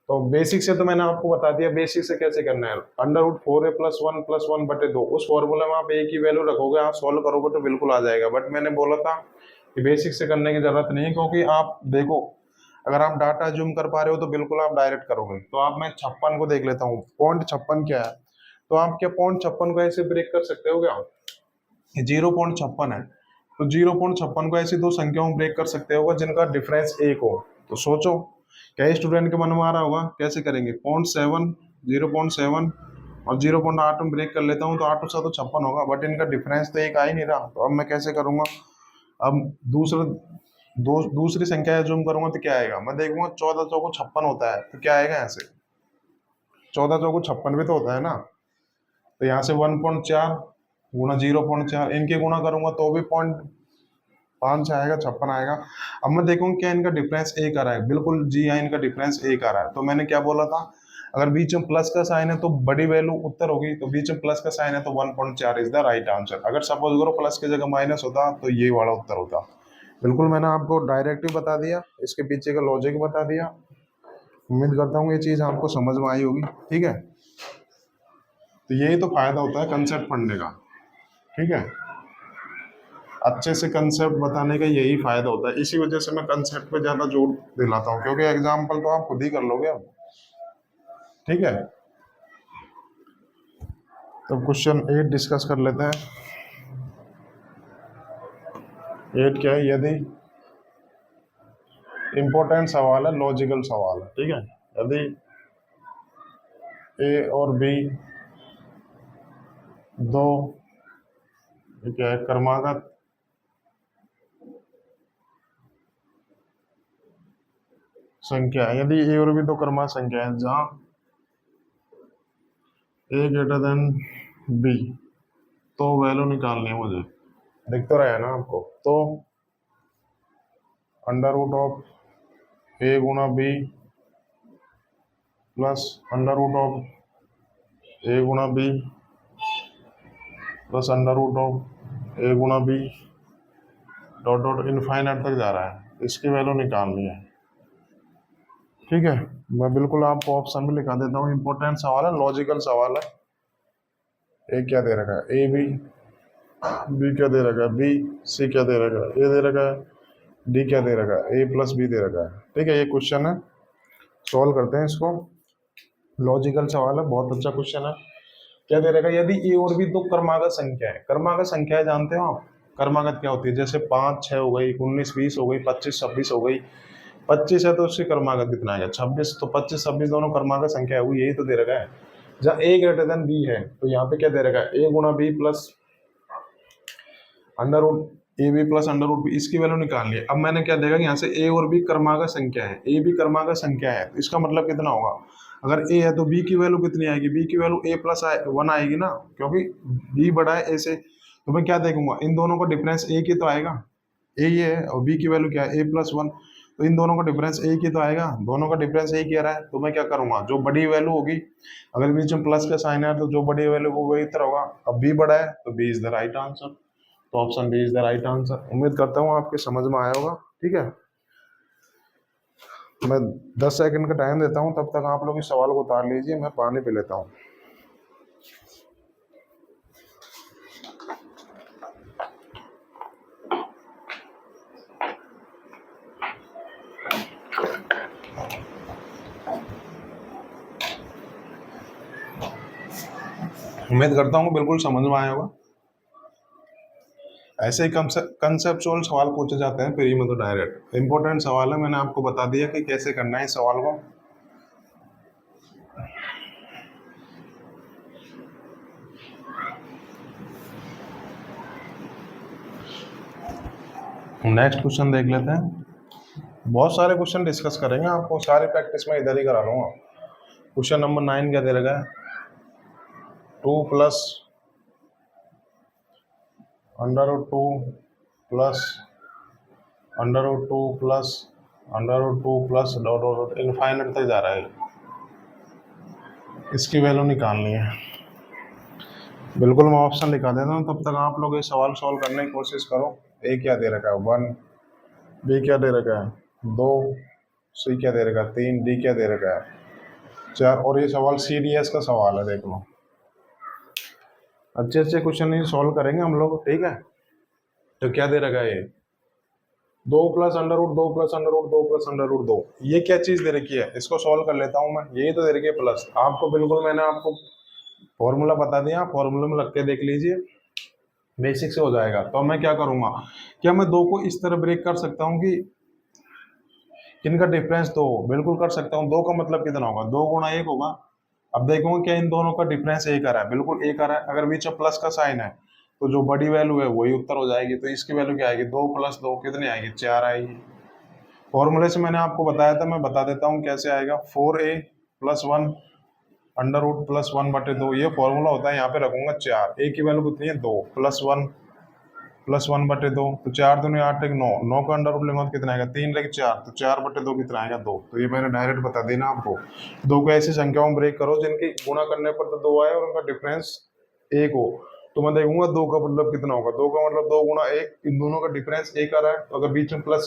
तो बेसिक से तो मैंने आपको बता दिया बेसिक से कैसे करना है। अंडर रूट 4a प्लस 1 बटे 2, उस फॉर्मूले में आप एक ही वैल्यू रखोगे, आप सॉल्व करोगे तो बिल्कुल आ जाएगा। बट मैंने बोला था कि बेसिक से करने की जरूरत नहीं है, क्योंकि आप देखो अगर आप डाटा जूम कर पा रहे हो तो बिल्कुल आप डायरेक्ट करोगे। तो आप मैं 56 को देख लेता हूँ, 0.56 क्या है। तो आप क्या 0.56 को ऐसे ब्रेक कर सकते हो क्या, 0.56 है तो 0.56 को ऐसी दो संख्याओं में ब्रेक कर सकते हो जिनका डिफरेंस 1 हो। तो सोचो क्या स्टूडेंट के मन में आ रहा होगा कैसे करेंगे। 0.7 0.7 और 0.8 में ब्रेक कर लेता हूँ तो 8 से तो 56 होगा, बट इनका डिफरेंस तो 1 आ ही नहीं रहा। तो अब मैं कैसे करूंगा, अब दूसरी संख्या जूम करूंगा तो क्या आएगा, मैं देखूंगा 14 चौको 56 होता है, तो क्या आएगा यहाँ से 14 चौको 56 भी तो होता है ना। तो यहाँ से 1.4 गुणा 0.4 इनके गुणा करूंगा तो भी 0.5 आएगा, 56 आएगा। अब मैं देखूंगा क्या इनका डिफरेंस 1 आ रहा है, बिल्कुल जी हाँ इनका डिफरेंस 1 आ रहा है। तो मैंने क्या बोला था, अगर बीच में प्लस का साइन है तो बड़ी वैल्यू उत्तर होगी, तो बीच में प्लस का साइन है तो 1.4 इज द राइट आंसर। अगर सपोज करो प्लस की जगह माइनस होता तो ये वाला उत्तर होता, बिल्कुल मैंने आपको डायरेक्ट ही बता दिया, इसके पीछे का लॉजिक बता दिया। उम्मीद करता हूँ ये चीज़ आपको समझ में आई होगी। ठीक है, तो यही तो फायदा होता है कंसेप्ट पढ़ने का। ठीक है, अच्छे से कंसेप्ट बताने का यही फायदा होता है, इसी वजह से मैं कंसेप्ट पे ज्यादा जोर दिलाता हूँ, क्योंकि एग्जाम्पल तो आप खुद ही कर लोगे अब। ठीक है, तो क्वेश्चन 8 डिस्कस कर लेते हैं। 8 क्या है, यदि इंपॉर्टेंट सवाल है, लॉजिकल सवाल है। ठीक है, यदि ए और बी दो क्या है क्रमागत संख्या है, यदि ए और बी दो क्रमागत संख्या है जहां ए ग्रेटर देन बी, तो वैल्यू निकालनी है मुझे। दिख तो रहा है ना आपको? तो अंडर रूट ऑफ ए गुणा B plus under root of a गुणा B plus under root of a गुणा बी डॉट डॉट इनफाइनाइट तक जा रहा है, इसकी वैल्यू निकालनी है। ठीक है, मैं बिल्कुल आपको ऑप्शन भी लिखा देता हूँ, इंपॉर्टेंट सवाल है, लॉजिकल सवाल है। ए क्या दे रखा है, ए बी, बी क्या दे रखा है, बी, सी क्या दे रखा है, ए दे रखा है, डी क्या दे रखा है, ए प्लस बी दे रखा है। ठीक है, ये क्वेश्चन है, सॉल्व करते हैं इसको। लॉजिकल सवाल है, बहुत अच्छा क्वेश्चन है। क्या दे रखा है, यदि ए और बी दो क्रमागत संख्या है, क्रमागत संख्या जानते हो आप? क्रमागत क्या होती है? जैसे 5 6 हो गई, 19 20 हो गई, 25 26 हो गई। 25 है तो उसकी क्रमागत कितना आएगा? 26। तो 25 26 दोनों क्रमागत संख्या हुई, यही तो दे रखा है। जहाँ ए ग्रेटर देन बी है, तो यहाँ पे क्या दे रखा है, ए गुणा B plus under root A B plus under root B, इसकी वैल्यू निकालनी है। अब मैंने क्या देखा कि यहाँ से ए और बी क्रमागत संख्या है, ए बी क्रमागत संख्या है, तो इसका मतलब कितना होगा? अगर ए है तो बी की वैल्यू कितनी आएगी? बी की वैल्यू ए प्लस 1 आएगी ना, क्योंकि बी बड़ा है ए से। तो मैं क्या देखूंगा, इन दोनों का डिफरेंस एक ही तो आएगा, ए ही है, और बी की वैल्यू क्या है, ए प्लस 1। तो इन दोनों का डिफरेंस एक ही तो आएगा, दोनों का डिफरेंस एक ही आ रहा है। तो मैं क्या करूंगा, जो बड़ी वैल्यू होगी, अगर बीच में प्लस का साइन है तो जो बड़ी वैल्यू वो वही तरह होगा। अब बी बड़ा है तो B is the right answer, तो option B is the right answer. उम्मीद करता हूँ आपके समझ में आया होगा। ठीक है, मैं 10 सेकंड का टाइम देता हूँ, तब तक आप लोग इस सवाल को उतार लीजिए, मैं पानी पी लेता हूँ। उम्मीद करता हूँ बिल्कुल समझ में आया होगा। ऐसे ही कंसेप्चुअल सवाल पूछे जाते हैं प्री में, तो डायरेक्ट इंपॉर्टेंट सवाल है, मैंने आपको बता दिया कि कैसे करना है इस सवाल को। नेक्स्ट क्वेश्चन देख लेते हैं। बहुत सारे क्वेश्चन डिस्कस करेंगे, आपको सारी प्रैक्टिस में इधर ही करा लूंगा। क्वेश्चन नंबर 9 क्या दे रखा है, 2 plus under root 2 plus under root 2 plus under root 2 plus dot dot infinite तक जा रहा है, इसकी वैल्यू निकालनी है। बिल्कुल मैं ऑप्शन लिखा देता हूँ, तब तक आप लोग ये सवाल सॉल्व करने की कोशिश करो। ए क्या दे रखा है, 1, बी क्या दे रखा है, 2, सी क्या दे रखा है, 3, डी क्या दे रखा है, 4। और ये सवाल CDS का सवाल है, देख लो। अच्छे अच्छे क्वेश्चन ये सॉल्व करेंगे हम लोग। ठीक है, तो क्या दे रखा है ये, 2 plus under root 2 plus under root 2 plus under root 2। ये क्या चीज दे रखी है, इसको सॉल्व कर लेता हूँ मैं। यही तो दे रखी है प्लस, आपको बिल्कुल मैंने आपको फॉर्मूला बता दिया, फॉर्मूला में रख के देख लीजिए, बेसिक से हो जाएगा। तो मैं क्या करूंगा, क्या मैं 2 को इस तरह ब्रेक कर सकता हूँ कि इनका डिफरेंस 2? बिल्कुल कर सकता हूँ। 2 का मतलब कितना होगा, 2 गुणा 1 होगा। अब देखूंगा क्या इन दोनों का डिफरेंस एक आ रहा है, बिल्कुल एक आ रहा है। अगर बीच में प्लस का साइन है तो जो बड़ी वैल्यू है वही उत्तर हो जाएगी। तो इसकी वैल्यू क्या आएगी, 2 प्लस 2 कितनी आएगी, 4 आएगी। फॉर्मूले से मैंने आपको बताया था, मैं बता देता हूँ कैसे आएगा। 4a plus 1 under root plus 1/2, ये फॉर्मूला होता है। यहाँ पे रखूंगा 4, a की वैल्यू कितनी है, 2 प्लस 1/2, तो 4 दूनी 8 1 9, 9 का अंडर रूट लेंगे तो कितना आएगा, 3 लगे 4, तो 4/2 कितना आएगा, 2। तो ये मैंने डायरेक्ट बता देना आपको। 2 को ऐसी संख्याओं में ब्रेक करो जिनकी गुणा करने पर तो 2 आए और उनका डिफरेंस 1 हो। तो मैं देखूंगा 2 का मतलब कितना होगा, 2 का मतलब 2 गुना 1, इन दोनों का डिफरेंस 1 आ रहा है। तो अगर बीच में प्लस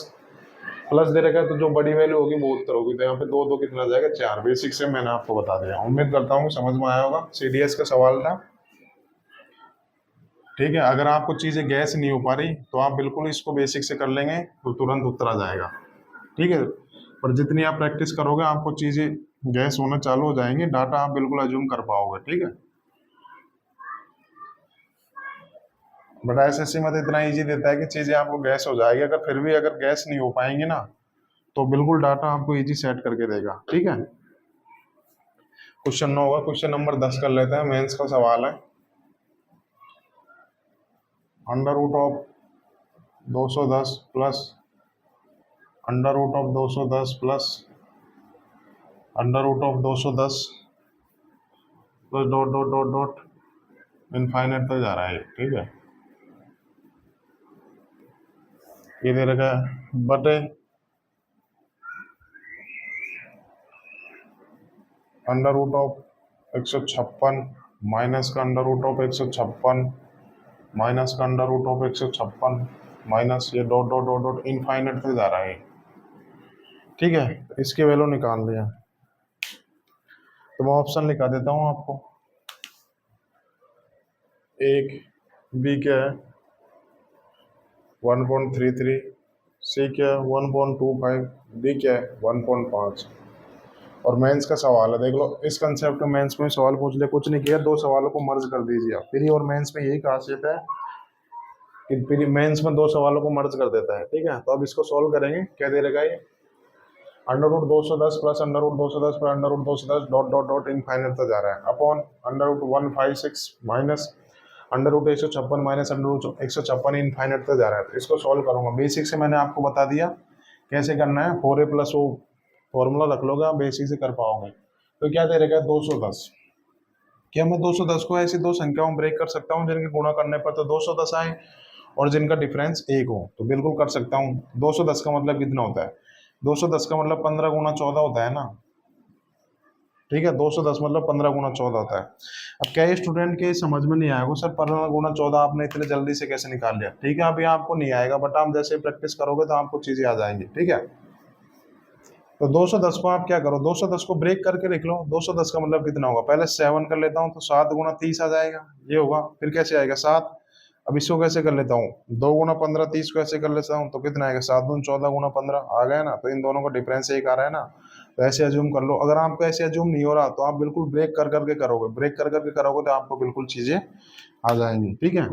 प्लस दे रखा है तो जो बड़ी वैल्यू होगी वो उत्तर होगी। तो यहाँ पे 2 2 कितना आ जाएगा 4। बेसिक से मैंने आपको बता दिया, उम्मीद करता हूँ समझ में आया होगा। सीडीएस का सवाल था, ठीक है। अगर आपको चीजें गैस नहीं हो पा रही तो आप बिल्कुल इसको बेसिक से कर लेंगे तो तुरंत उत्तर आ जाएगा, ठीक है। पर जितनी आप प्रैक्टिस करोगे आपको चीजें गैस होना चालू हो जाएंगी, डाटा आप बिल्कुल अज्यूम कर पाओगे, ठीक है। बट एसएससी में तो इतना इजी देता है कि चीजें आपको गैस हो जाएगी। अगर फिर भी अगर गैस नहीं हो पाएंगी ना तो बिल्कुल डाटा आपको इजी सेट करके देगा, ठीक है। क्वेश्चन 9 होगा, क्वेश्चन नंबर 10 कर लेते हैं। मेंस का सवाल है, under root of 210 plus under root of 210 plus under root of 210 plus dot dot dot dot infinite तक जा रहा है, ठीक है। ये दे रखा है बटे अंडर रूट ऑफ 156 माइनस का अंडर रूट ऑफ 156 माइनस का अंडर रूट ऑफ 156 माइनस ये dot dot dot dot infinite तक जा रहा है, ठीक है। तो इसकी वैल्यू निकाल लिया तो मैं ऑप्शन लिखा देता हूँ आपको। एक बी क्या है 1.33, सी क्या है 1.25, डी क्या है 1.5। और मेंस का सवाल है, देख लो इस कंसेप्ट में मेंस में सवाल पूछ ले, कुछ नहीं किया, 2 सवालों को मर्ज कर दीजिए आप। प्री और मेंस में यही खासियत है कि प्री मेंस में 2 सवालों को मर्ज कर देता है, ठीक है। तो अब इसको सॉल्व करेंगे, क्या दे रहेगा ये under root 210 plus under root 210 plus under root 210 dot dot dot infinite तक जा रहा है upon under root 156 minus under root 156 minus under root 156 infinite तक जा रहा है। तो इसको सॉल्व करूंगा। बेसिक से मैंने आपको बता दिया कैसे करना है, 4a प्लस ओ फॉर्मूला रख लोगे आप, बेसिक से कर पाओगे। तो क्या दे रहेगा 210, क्या मैं 210 को ऐसी 2 संख्याओं में ब्रेक कर सकता हूँ जिनके गुणा करने पर तो 210 आए और जिनका डिफरेंस 1 हो, तो बिल्कुल कर सकता हूँ। 210 का मतलब कितना होता है, 210 का मतलब 15 गुना 14 होता है ना, ठीक है। 210 मतलब 15 गुना 14 होता है। अब कई स्टूडेंट के समझ में नहीं आएगा सर 15 गुना 14 आपने इतने जल्दी से कैसे निकाल लिया, ठीक है। अभी आपको नहीं आएगा बट आप जैसे प्रैक्टिस करोगे तो आपको चीजें आ जाएंगी, ठीक है। तो 210 को आप क्या करो, 210 को ब्रेक करके लिख लो। 210 का मतलब कितना होगा, पहले 7 कर लेता हूँ तो 7 गुना 30 आ जाएगा, ये होगा। फिर कैसे आएगा 7, अब इसको कैसे कर लेता हूँ 2 गुना 15 30 को ऐसे कर लेता हूँ तो कितना आएगा 7 दून 14 गुना 15 आ गया ना। तो इन दोनों का डिफरेंस 1 आ रहा है ना, तो ऐसे अज्यूम कर लो। अगर आपको ऐसे अज्यूम नहीं हो रहा तो आप बिल्कुल ब्रेक कर करके करोगे, ब्रेक कर करके करोगे तो आपको बिल्कुल चीजें आ जाएंगी, ठीक है।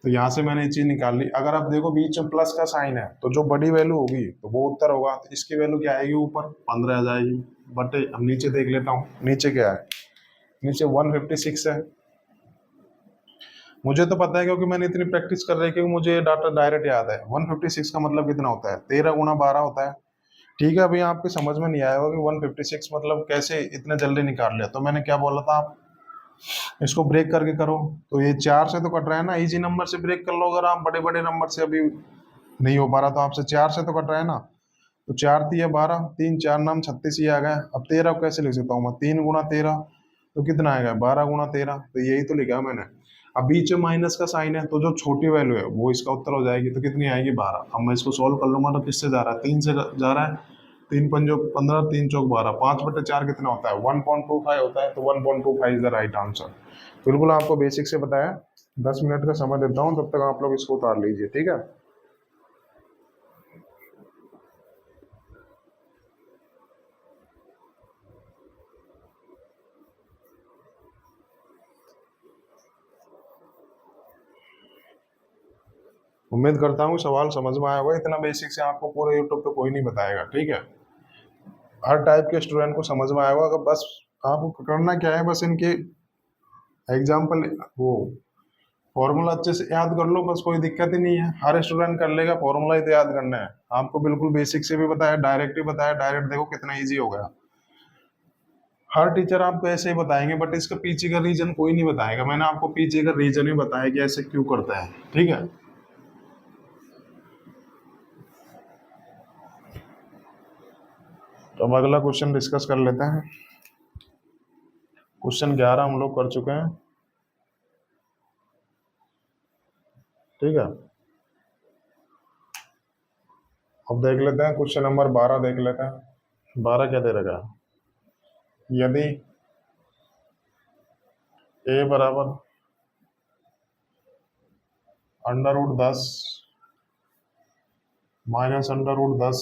तो यहाँ से मैंने ये चीज निकाल ली। अगर आप देखो बीच में प्लस का साइन है तो जो बड़ी वैल्यू होगी तो वो उत्तर होगा। तो इसकी वैल्यू क्या आएगी, ऊपर 15 आ जाएगी बटे, अब नीचे देख लेता हूँ नीचे क्या है, नीचे 156 है। मुझे तो पता है क्योंकि मैंने इतनी प्रैक्टिस कर रही है कि मुझे ये डाटा डायरेक्ट याद है। 156 का मतलब कितना होता है 13 गुना 12 होता है, ठीक है। अभी आपके समझ में नहीं आएगा कि 156 मतलब कैसे इतने जल्दी निकाल लिया। तो मैंने क्या बोला था, आप इसको ब्रेक करके करो। तो ये 4 से तो कट रहा है ना, इजी नंबर से ब्रेक कर लो। अगर आप बड़े बड़े नंबर से अभी नहीं हो पा रहा तो आपसे 4 से तो कट रहा है ना। तो 4 तिया 12, 3 4 नाम 36 ही आ गया। अब 13 को कैसे लिख सकता हूँ मैं, 3 गुना 13 तो कितना आएगा 12 गुना 13, तो यही तो लिखा है मैंने। अब बीच में माइनस का साइन है तो जो छोटी वैल्यू है वो इसका उत्तर हो जाएगी, तो कितनी आएगी 12। अब मैं इसको सोल्व कर लूंगा तो किससे जा रहा है 3 से जा रहा है, 3 पंजो 15, 3 चौक 12, 5/4 कितना होता है 1.25 होता है। तो 1.25 इज द राइट आंसर। बिल्कुल आपको बेसिक से बताया। 10 मिनट का समय देता हूँ, तब तक आप लोग इसको उतार लीजिए, ठीक है। उम्मीद करता हूँ सवाल समझ में आया होगा। इतना बेसिक से आपको पूरे यूट्यूब पे कोई नहीं बताएगा, ठीक है। हर टाइप के स्टूडेंट को समझ में आएगा। अगर बस आपको करना क्या है, बस इनके एग्जाम्पल वो फॉर्मूला अच्छे से याद कर लो, बस कोई दिक्कत ही नहीं है। हर स्टूडेंट कर लेगा, फॉर्मूला ही तो याद करना है। आपको बिल्कुल बेसिक से भी बताया, डायरेक्ट ही बताया। डायरेक्ट देखो कितना इजी हो गया। हर टीचर आपको ऐसे ही बताएंगे बट इसका पीछे का रीजन कोई नहीं बताएगा। मैंने आपको पीछे का रीजन ही बताया कि ऐसे क्यों करता है, ठीक है। तो अब अगला क्वेश्चन डिस्कस कर लेते हैं। क्वेश्चन 11 हम लोग कर चुके हैं। ठीक है। अब देख लेते हैं क्वेश्चन नंबर 12 देख लेते हैं। 12 क्या दे रखा है, यदि a बराबर √10 minus √10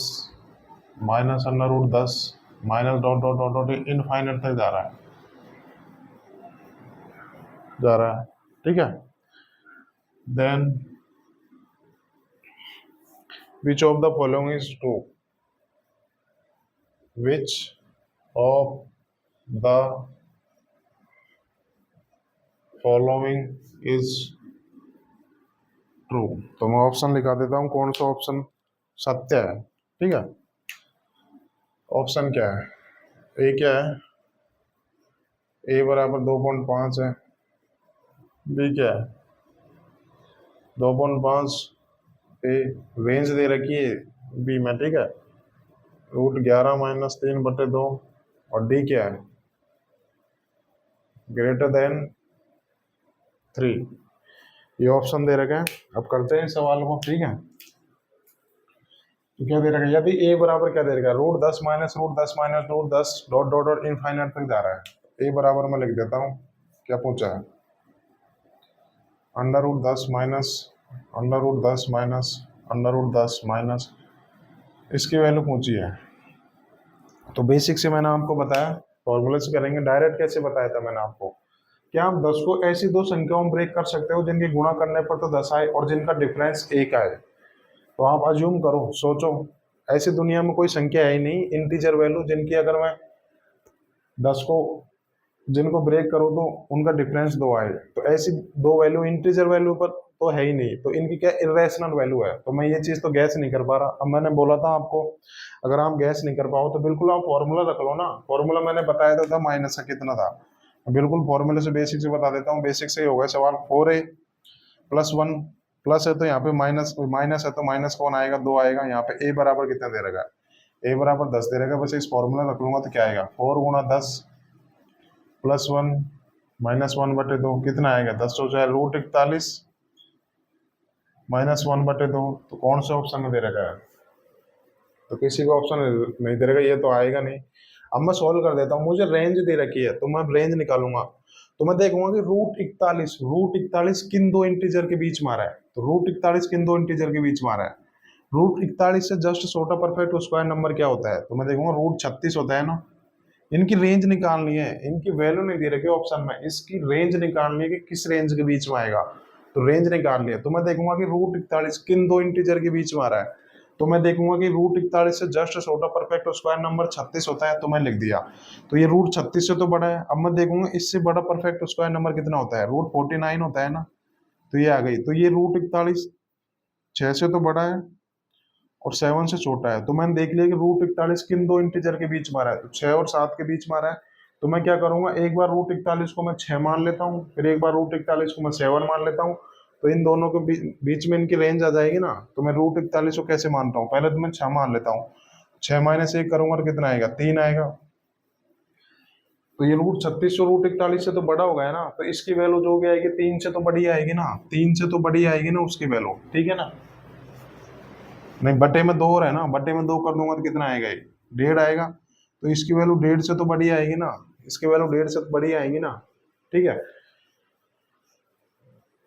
minus √10 minus dot dot dot dot infinite तक जा रहा है, ठीक है। Then which of the following is true, which of the following is true. तो मैं ऑप्शन लिखा देता हूँ, कौन सा ऑप्शन सत्य है, ठीक है। ऑप्शन क्या है, ए क्या है, ए बराबर 2.5 है, बी क्या है 2.5, ए रेंज दे रखी है बी में, ठीक है, √11 माइनस 3/2, और डी क्या है >3। ये ऑप्शन दे रखे हैं। अब करते हैं सवाल को, ठीक है। तो क्या दे रखा है, यदि ए बराबर क्या दे रखा है, √10 minus √10 minus √10 dot dot dot infinite तक जा रहा है। ए बराबर मैं लिख देता हूँ, क्या पूछा है, √10 माइनस √10 माइनस √10 माइनस, इसकी वैल्यू पूछी है। तो बेसिक से मैंने आपको बताया, फॉर्मूले से करेंगे। डायरेक्ट कैसे बताया था मैंने आपको, क्या आप 10 को ऐसी दो संख्याओं में ब्रेक कर सकते हो जिनके गुणा करने पर तो 10 आए और जिनका डिफरेंस 1 आए। तो आप अज्यूम करो, सोचो, ऐसी दुनिया में कोई संख्या है ही नहीं इंटीजर वैल्यू जिनकी अगर मैं 10 को जिनको ब्रेक करो तो उनका डिफरेंस 2 आए। तो ऐसी दो वैल्यू इंटीजर वैल्यू पर तो है ही नहीं, तो इनकी क्या इरेशनल वैल्यू है। तो मैं ये चीज तो गैस नहीं कर पा रहा। अब मैंने बोला था आपको, अगर आप गैस नहीं कर पाओ तो बिल्कुल आप फॉर्मूला रख लो ना। फॉर्मूला मैंने बताया था माइनस का कितना था, बिल्कुल फॉर्मूले से बेसिक से बता देता हूँ। बेसिक से होगा सवाल, 4a + 1 प्लस है तो यहाँ पे माइनस माइनस है तो माइनस कौन आएगा, 2 आएगा। यहाँ पे a बराबर कितना दे रखा है, a बराबर 10 दे रखा है। बस इस फॉर्मूला रख लूंगा तो क्या आएगा, 4 × 10 + 1 -1/2 कितना आएगा, 10 हो जाए √41 -1/2। तो कौन सा ऑप्शन में दे रखा है, तो किसी का ऑप्शन नहीं दे रखा, ये तो आएगा नहीं। अब मैं सॉल्व कर देता हूँ, मुझे रेंज दे रखी है तो मैं रेंज निकालूंगा। तो मैं देखूंगा कि √41 किन दो इंटीजर के बीच मारा है। तो √41 किन दो इंटीजर के बीच मारा है, √41 से जस्ट छोटा परफेक्ट स्क्वायर नंबर क्या होता है, तो मैं देखूंगा √36 होता है ना। इनकी रेंज निकालनी है, इनकी वैल्यू नहीं दे रखी ऑप्शन में, इसकी रेंज निकालनी है कि किस रेंज के बीच में आएगा। तो रेंज निकालनी है, तो मैं देखूंगा कि √41 किन दो इंटीजर के बीच में आ रहा है। तो मैं देखूंगा कि √41 से जस्ट छोटा परफेक्ट स्क्वायर नंबर 36 होता है, तो मैं लिख दिया। तो ये √36 से तो बड़ा है। अब मैं देखूंगा इससे बड़ा परफेक्ट स्क्वायर नंबर कितना होता है, √49 होता है ना। तो ये आ गई। तो ये √41 6 से तो बड़ा है और 7 से छोटा है। तो मैंने देख लिया कि √41 किन दो इंटीजर के बीच मारा है, तो 6 और 7 के बीच मारा है। तो मैं क्या करूंगा, एक बार √41 को मैं 6 मान लेता हूँ, फिर एक बार √41 को मैं 7 मान लेता हूँ। तो इन दोनों के बीच में इनकी रेंज आ जाएगी ना। तो मैं √41 को कैसे मानता हूँ, पहले तो मैं 6 मान लेता हूँ, 6 - 1 करूंगा तो कितना आएगा, 3 आएगा। तो ये √36 और √41 से तो बड़ा हो गया ना, तो इसकी वैल्यू जो भी आएगी 3 से तो बड़ी आएगी ना, 3 से तो बड़ी आएगी ना उसकी वैल्यू, ठीक है ना। नहीं, बटे में 2 और है ना, बटे में 2 कर दूंगा तो कितना आएगा, ये 1.5 आएगा। तो इसकी वैल्यू 1.5 से तो बड़ी आएगी ना, इसकी वैल्यू 1.5 से तो बड़ी आएगी ना, ठीक है।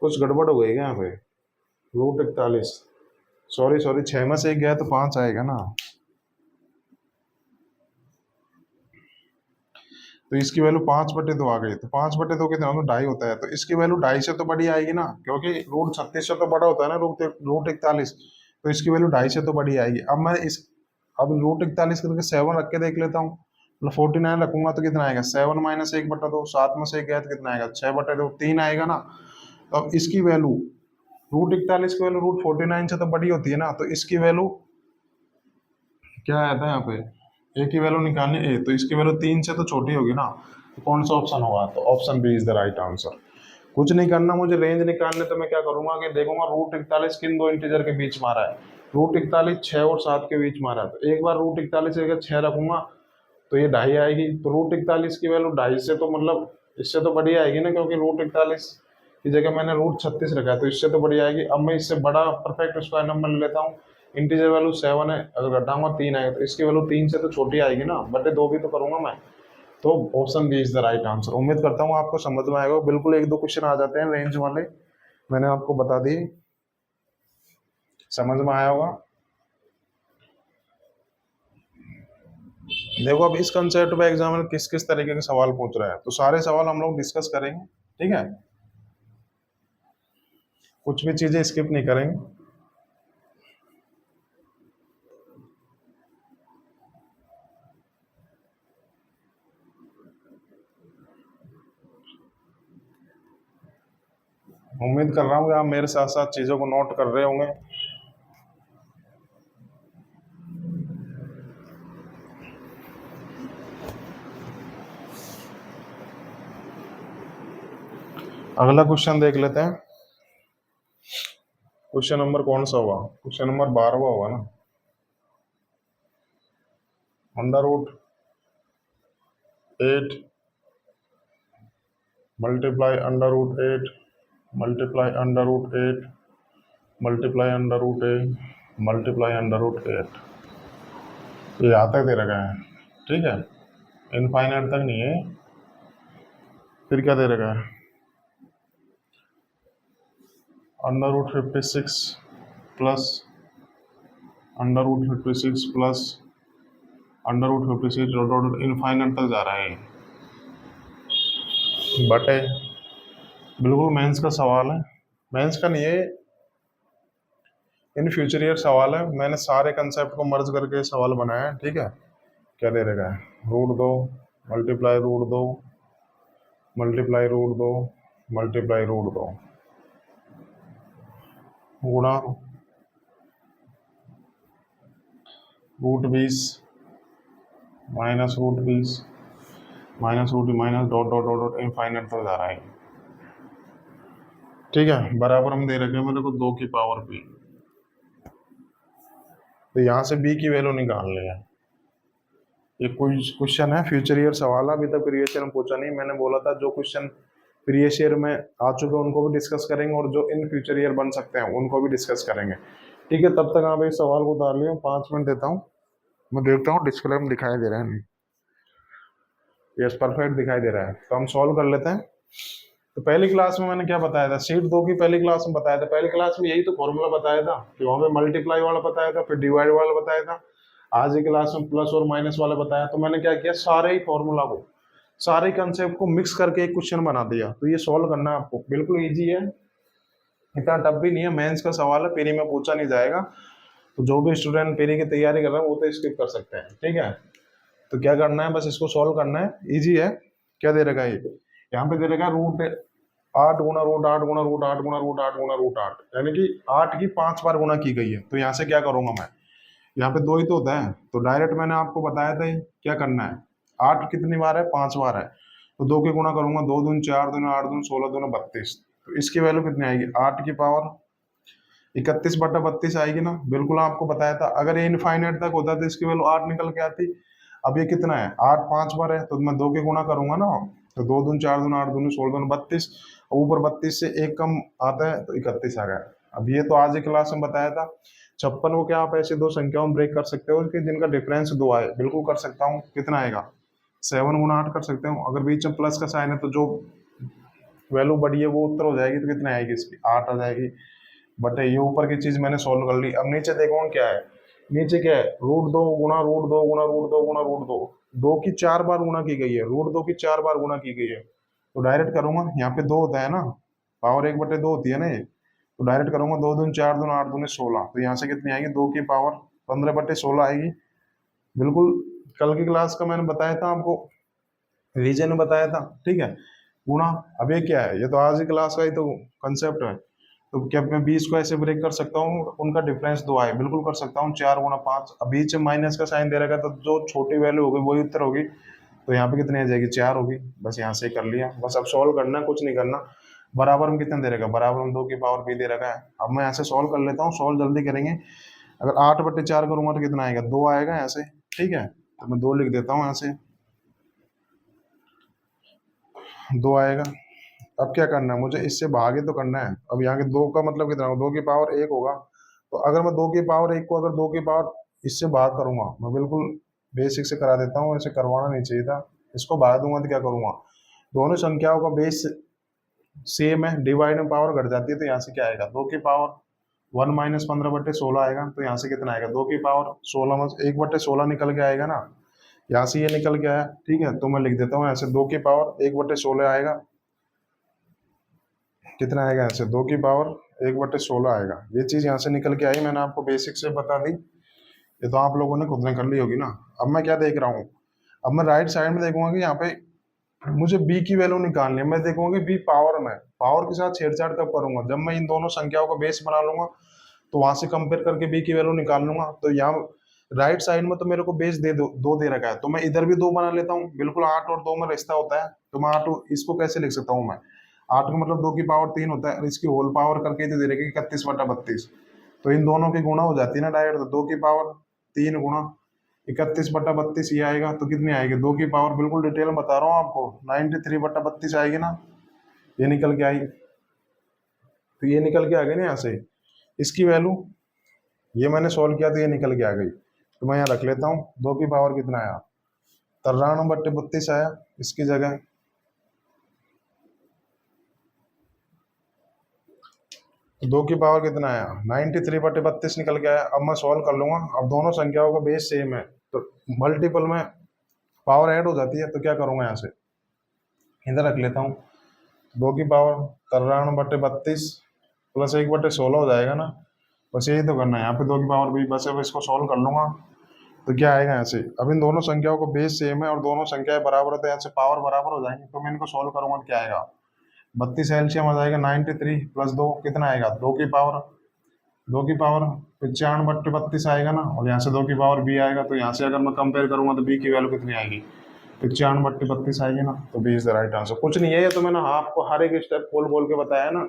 कुछ गड़बड़ हो गई क्या यहाँ पे, √41 सॉरी 6 में से 1 गया तो 5 आएगा ना। तो इसकी वैल्यू 5/2 आ गई। तो 5/2 कितना होता है, 2.5 होता है। तो इसकी वैल्यू 2.5 से तो बड़ी आएगी ना, क्योंकि √36 से तो बड़ा होता है ना √41। तो इसकी वैल्यू 2.5 से तो बड़ी आएगी। अब √41 करके 7 रख के देख लेता हूँ, मतलब 49 रखूंगा तो कितना आएगा, 7 - 1/2, 7 में से 1 गया तो कितना आएगा, 6/2, 3 आएगा ना। तो अब इसकी वैल्यू √41 की वैल्यू √49 से तो बड़ी होती है ना। तो इसकी वैल्यू क्या आया था यहाँ पे, ए की वैल्यू निकालनी ए, तो इसकी वैल्यू 3 से तो छोटी होगी ना। तो कौन सा ऑप्शन होगा, तो option B is the right answer. कुछ नहीं करना, मुझे रेंज निकालने। तो मैं क्या करूंगा कि देखूंगा √41 किन दो इंटीजर के बीच मारा है। √41 6 और 7 के बीच मारा है। तो एक बार √41 जगह 6 रखूंगा तो ये 2.5 आएगी। तो √41 की वैल्यू 2.5 से तो मतलब इससे तो बड़ी आएगी ना, क्योंकि √41 की जगह मैंने √36 रखा है, तो इससे तो बढ़िया आएगी। अब मैं इससे बड़ा परफेक्ट स्क्वायर नंबर ले लेता हूँ। इंटीजर वैल्यू 7 है, अगर घटाऊंगा 3 आएगा, तो इसकी वैल्यू 3 से तो छोटी आएगी ना, बटे 2 भी तो करूंगा मैं। तो option B is the right answer. उम्मीद करता हूँ आपको समझ में आएगा। बिल्कुल 1-2 क्वेश्चन आ जाते हैं रेंज वाले, मैंने आपको बता दी, समझ में आया होगा। देखो अब इस कंसेप्ट पे एग्जाम में किस किस तरीके के सवाल पूछ रहे हैं, तो सारे सवाल हम लोग डिस्कस करेंगे, ठीक है, कुछ भी चीजें स्किप नहीं करेंगे। उम्मीद कर रहा हूँ कि आप मेरे साथ साथ चीजों को नोट कर रहे होंगे। अगला क्वेश्चन देख लेते हैं। क्वेश्चन नंबर कौन सा हुआ? क्वेश्चन नंबर 12वां हुआ ना। √8 मल्टीप्लाई √8 मल्टीप्लाई √8 मल्टीप्लाई √8 मल्टीप्लाई √8, ये यहाँ तक दे रखा है, ठीक है, इनफाइनाइट तक नहीं है। फिर क्या दे रखा है? √56 प्लस √56 प्लस √56 इनफाइनाइट तक जा रहा है, बटे, बिल्कुल मेंस का सवाल है, मेंस का नहीं है, इन फ्यूचर ईयर सवाल है। मैंने सारे कंसेप्ट को मर्ज करके सवाल बनाया है, ठीक है। क्या दे रखा है? √2 मल्टीप्लाई √2 मल्टीप्लाई √2 मल्टीप्लाई √2 गुणा √20 minus √20 minus minus dot dot dot dot infinite तक जा रहा है, ठीक है। बराबर हम दे रखे हैं मेरे को 2 की पावर p, तो यहाँ से b की वैल्यू निकालनी है। ये कोई क्वेश्चन है, फ्यूचर ईयर सवाल है, अभी तक प्रीवियस ईयर में पूछा नहीं। मैंने बोला था जो क्वेश्चन प्रीवियस ईयर में आ चुके हैं उनको भी डिस्कस करेंगे, और जो इन फ्यूचर ईयर बन सकते हैं उनको भी डिस्कस करेंगे, ठीक है। तब तक आप इस सवाल को उतार लियो, 5 मिनट देता हूँ, मैं देखता हूँ डिस्प्ले में दिखाई दे रहा है नहीं। यस, परफेक्ट दिखाई दे रहा है, तो हम सॉल्व कर लेते हैं। तो पहली क्लास में मैंने क्या बताया था? शीट 2 की पहली क्लास में बताया था, पहली क्लास में यही तो फॉर्मूला बताया था कि वहां पे मल्टीप्लाई वाला बताया था, फिर डिवाइड वाला बताया था। आज की क्लास में प्लस और माइनस वाला बताया। तो मैंने क्या किया, सारे ही फॉर्मूला को, सारे कंसेप्ट को मिक्स करके एक क्वेश्चन बना दिया। तो ये सॉल्व करना है आपको, बिल्कुल ईजी है, इतना टफ भी नहीं है। मेंस का सवाल है, पेरी में पूछा नहीं जाएगा, तो जो भी स्टूडेंट पेरी की तैयारी कर रहे हैं वो तो स्किप कर सकते हैं, ठीक है। तो क्या करना है, बस इसको सॉल्व करना है, इजी है। क्या दे रखा है? ये यहाँ पे दे रखा है √8 गुना √8 गुना √8 गुना √8 गुना √8, यानी कि 8 की 5 बार गुना की गई है। तो यहाँ से क्या करूंगा मैं, यहाँ पे 2 ही तो होता है, तो डायरेक्ट मैंने आपको बताया था क्या करना है। 8 कितनी बार है? 5 बार है, तो 2 की गुना करूंगा, 2 दूनी 4 दूनी 8 दूनी 16 दूनी 32, तो इसकी वैल्यू कितनी आएगी? 8 की पावर 31/32 आएगी ना। बिल्कुल आपको बताया था, अगर ये इनफाइनाइट तक होता तो इसकी वैल्यू 8 निकल के आती। अब ये कितना है? 8 5 बार है, तो मैं 2 की गुणा करूंगा ना, तो 2 दूनी 4 दूनी 8 दूनी 16 दूनी 32, ऊपर 32 से 1 कम आता है तो 31 आ गया। अब ये तो आज ही क्लास में बताया था। 56 को क्या आप ऐसे 2 संख्याओं में ब्रेक कर सकते हो कि जिनका डिफरेंस 2 आए? बिल्कुल कर सकता हूँ। कितना आएगा? 7 गुना 8 कर सकते हो। अगर बीच में प्लस का साइन है तो जो वैल्यू बड़ी है वो उत्तर हो जाएगी, तो कितना आएगी इसकी? 8 आ जाएगी। बट ये ऊपर की चीज मैंने सॉल्व कर ली। अब नीचे देखो क्या है, नीचे क्या है? √2 गुना √2 गुना √2 गुना √2, 2 की 4 बार गुना की गई है, √2 की 4 बार गुना की गई है। तो डायरेक्ट करूंगा, यहाँ पे 2 होता है ना, पावर 1/2 होती है ना ये, तो डायरेक्ट करूंगा, 2 दूनी 4 दूनी 8 दूनी 16, तो यहाँ से कितनी आएगी? 2 की पावर 15/16 आएगी। बिल्कुल कल की क्लास का मैंने बताया था आपको, रीजन में बताया था, ठीक है। गुणा, अब ये क्या है? ये तो आज ही क्लास का ही तो कंसेप्ट है। तो क्या मैं 20 को ऐसे ब्रेक कर सकता हूँ? उनका डिफरेंस 2 आए, बिल्कुल कर सकता हूँ। 4 गुना 5, अब बीच में माइनस का साइन दे रखा, तो जो छोटी वैल्यू होगी वही उत्तर होगी। तो यहाँ पे कितनी आ जाएगी? 4 होगी। बस यहाँ से कर लिया, बस अब सॉल्व करना है, कुछ नहीं करना। बराबर में कितना दे रखा? बराबर में 2 की पावर b दे रखा है। अब मैं यहाँ से सॉल्व कर लेता हूँ, सॉल्व जल्दी करेंगे। अगर 8/4 करूंगा तो कितना आएगा? 2 आएगा यहाँ से, ठीक है। तो मैं 2 लिख देता हूँ, यहाँ से 2 आएगा। अब क्या करना है मुझे, इससे भागे तो करना है। अब यहाँ के 2 का मतलब कितना होगा, 2 की पावर 1 होगा। तो अगर मैं 2 की पावर 1 को अगर 2 की पावर इससे भाग करूंगा, मैं बिल्कुल बेसिक से करा देता हूँ, ऐसे करवाना नहीं चाहिए था। इसको भाग दूंगा तो क्या करूंगा, दोनों संख्याओं का बेस सेम है, डिवाइड में पावर घट जाती है, तो यहाँ से क्या आएगा, 2 की पावर 1 माइनस 15/16 आएगा। तो यहाँ से कितना आएगा, 2 की पावर 16 में 1/16 निकल के आएगा ना, यहाँ से ये निकल के आया। ठीक है, तो मैं लिख देता हूँ ऐसे, 2 की पावर 1/16 आएगा। कितना आएगा यहाँ से, 2 की पावर 1/16 आएगा। ये चीज़ यहाँ से निकल के आई, मैंने आपको बेसिक से बता दी, ये तो आप लोगों ने खुद ने कर ली होगी ना। अब मैं क्या देख रहा हूँ, अब मैं राइट साइड में देखूंगा कि यहाँ पे मुझे b की वैल्यू निकालनी है। मैं देखूंगा कि b पावर में, पावर के साथ छेड़छाड़ कब करूंगा, जब मैं इन दोनों संख्याओं का बेस बना लूंगा, तो वहां से कंपेयर करके b की वैल्यू निकाल लूंगा। तो यहाँ राइट साइड में तो मेरे को बेस दो दे रखा है, तो मैं इधर भी 2 बना लेता हूँ। बिल्कुल 8 और 2 में रिश्ता होता है, तो मैं 8 इसको कैसे लिख सकता हूँ मैं, 8 का मतलब 2 की पावर 3 होता है, और इसकी होल पावर करके तो दे रखी 31/32। तो इन दोनों की गुणा हो जाती है ना डायरेक्ट, तो 2 की पावर 3 गुणा 31/32 ये आएगा। तो कितनी आएगी, 2 की पावर, बिल्कुल डिटेल में बता रहा हूँ आपको, 93/32 आएगी ना, ये निकल के आई। तो ये निकल के आ गई ना यहाँ से, इसकी वैल्यू ये मैंने सॉल्व किया तो ये निकल के आ गई। तो मैं यहाँ रख लेता हूँ, 2 की पावर कितना आया, 93/32 आया इसकी जगह। तो 2 की पावर कितना आया, 93/32 निकल के आया। अब मैं सॉल्व कर लूंगा, अब दोनों संख्याओं का बेस सेम है, तो मल्टीपल में पावर ऐड हो जाती है। तो क्या करूंगा, यहाँ से इधर रख लेता हूँ, 2 की पावर 93/32 प्लस 1/16 हो जाएगा ना। बस यही तो करना है, यहाँ पे 2 की पावर भी, बस अब इसको सॉल्व कर लूंगा तो क्या आएगा यहाँ से। अब इन दोनों संख्याओं को बेस सेम है और दोनों संख्याएं बराबर है, तो यहाँ से पावर बराबर हो जाएंगे। तो मैं इनको सॉल्व करूंगा तो क्या आएगा, 32 एलसीएम आ जाएगा, 93 प्लस 2 कितना आएगा, 2 की पावर 95/32 आएगा ना, और यहाँ से 2 की पावर बी आएगा। तो यहाँ से अगर मैं कंपेयर करूंगा तो बी की वैल्यू कितनी आएगी, 95/32 आएगी ना। तो B is the right answer. कुछ नहीं है, ये तो मैंने आपको हर एक स्टेप बोल बोल के बताया ना,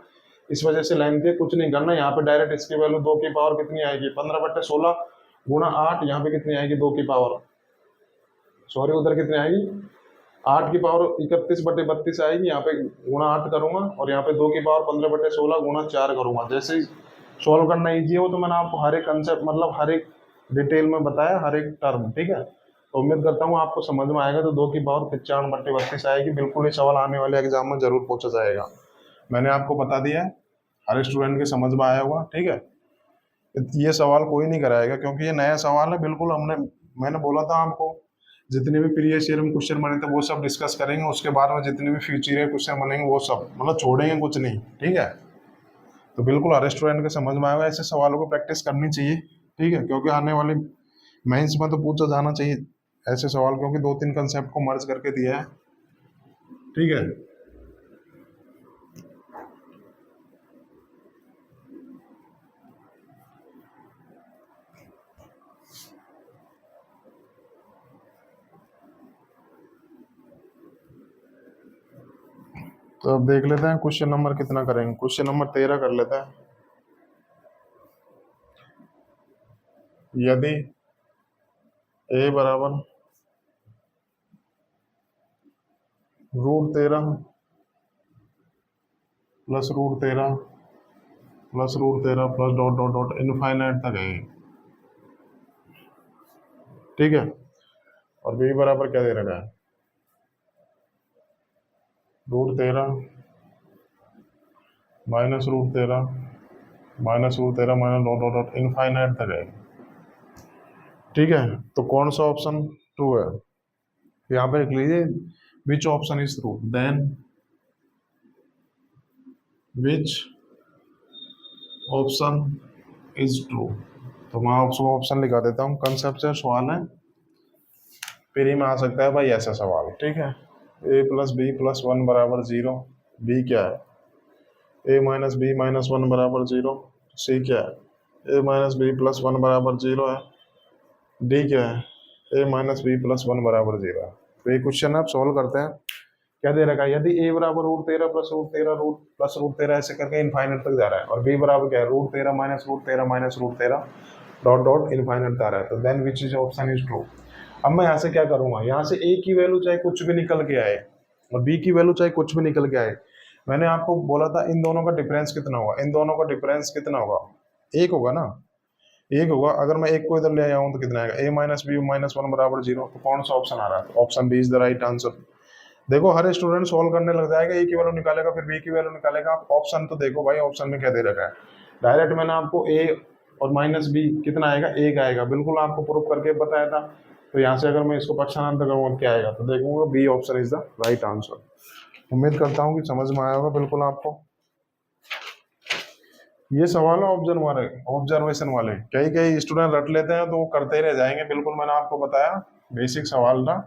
इस वजह से लाइन के कुछ नहीं करना। यहाँ पे डायरेक्ट इसकी वैल्यू 2 की पावर कितनी आएगी, 15/16 गुणा 8, यहाँ पे कितनी आएगी 2 की पावर, सॉरी उधर कितनी आएगी, 8 की पावर 31/32 आएगी। यहाँ पे गुणा 8 करूंगा, और यहाँ पे 2 की पावर 15/16 गुणा 4 करूंगा। जैसे ही सॉल्व करना ईजी हो, तो मैंने आपको हर एक कंसेप्ट मतलब हर एक डिटेल में बताया, हर एक टर्म। ठीक है, तो उम्मीद करता हूँ आपको समझ में आएगा। तो 2 की पावर 95/32 आएगी, बिल्कुल ये सवाल आने वाले एग्जाम में जरूर पूछा जाएगा। मैंने आपको बता दिया है, हर स्टूडेंट के समझ में आया होगा। ठीक है, ये सवाल कोई नहीं कराएगा, क्योंकि ये नया सवाल है बिल्कुल। मैंने बोला था आपको, जितने भी प्रीवियस ईयर में क्वेश्चन बने थे वो सब डिस्कस करेंगे, उसके बाद में जितने भी फ्यूचर ईयर क्वेश्चन बनेंगे वो सब मतलब छोड़ेंगे कुछ नहीं। ठीक है, तो बिल्कुल हर स्टूडेंट के समझ में आएगा, ऐसे सवालों को प्रैक्टिस करनी चाहिए। ठीक है, क्योंकि आने वाले मेंस में तो पूछा जाना चाहिए ऐसे सवाल, क्योंकि 2-3 कंसेप्ट को मर्ज करके दिया है। ठीक है, तो अब देख लेते हैं क्वेश्चन नंबर कितना करेंगे। क्वेश्चन नंबर 13 कर लेते हैं। यदि a बराबर √13 plus √13 plus √13 plus dot dot dot infinite तक है। ठीक है, और b बराबर क्या दे रखा है, √13 minus √13 minus √13 minus dot dot dot infinite तक है। ठीक है, तो कौन सा ऑप्शन ट्रू है, यहाँ पे लिख लीजिए, which option is true, then which option is true. तो मैं ऑप्शन लिखा देता हूँ, कंसेप्चुअल सवाल है, फिर ही में आ सकता है भाई ऐसा सवाल। ठीक है, a प्लस बी प्लस 1 बराबर 0, बी क्या है, a माइनस बी माइनस 1 बराबर 0, सी क्या है, a माइनस बी प्लस 1 बराबर 0 है, डी क्या है, a माइनस बी प्लस 1 बराबर 0 है। तो ये क्वेश्चन आप सॉल्व करते हैं, क्या दे रखा है, यदि a बराबर √13 प्लस √13 ऐसे करके इनफाइनाइट तक जा रहा है, और b बराबर क्या है, √13 minus √13 minus √13 dot dot infinite जा रहा है, तो then which is option is true. अब मैं यहाँ से क्या करूंगा, यहाँ से a की वैल्यू चाहे कुछ भी निकल के आए और b की वैल्यू चाहे कुछ भी निकल के आए, मैंने आपको बोला था इन दोनों का डिफरेंस कितना होगा, इन दोनों का डिफरेंस कितना होगा, एक होगा ना, एक होगा। अगर मैं एक को इधर ले आऊँ तो कितना आएगा, a minus B minus one बराबर जीरो। तो कौन सा ऑप्शन आ रहा है, तो option B is the right answer. देखो हर स्टूडेंट सॉल्व करने लग जाएगा, ए की वैल्यू निकालेगा फिर बी की वैल्यू निकालेगा। आप ऑप्शन तो देखो भाई, ऑप्शन में क्या दे रखा है। डायरेक्ट मैंने आपको ए और माइनस बी कितना आएगा, एक आएगा, बिल्कुल आपको प्रूफ करके बताया था। तो यहाँ से अगर मैं इसको पक्षांतर करूँगा क्या आएगा, तो देखूंगा B option is the right answer. उम्मीद करता हूँ कि समझ में आया होगा बिल्कुल आपको। ये सवाल है ऑब्जर्वेशन वाले, कई कई स्टूडेंट रट लेते हैं तो वो करते ही रह जाएंगे। बिल्कुल मैंने आपको बताया बेसिक सवाल था,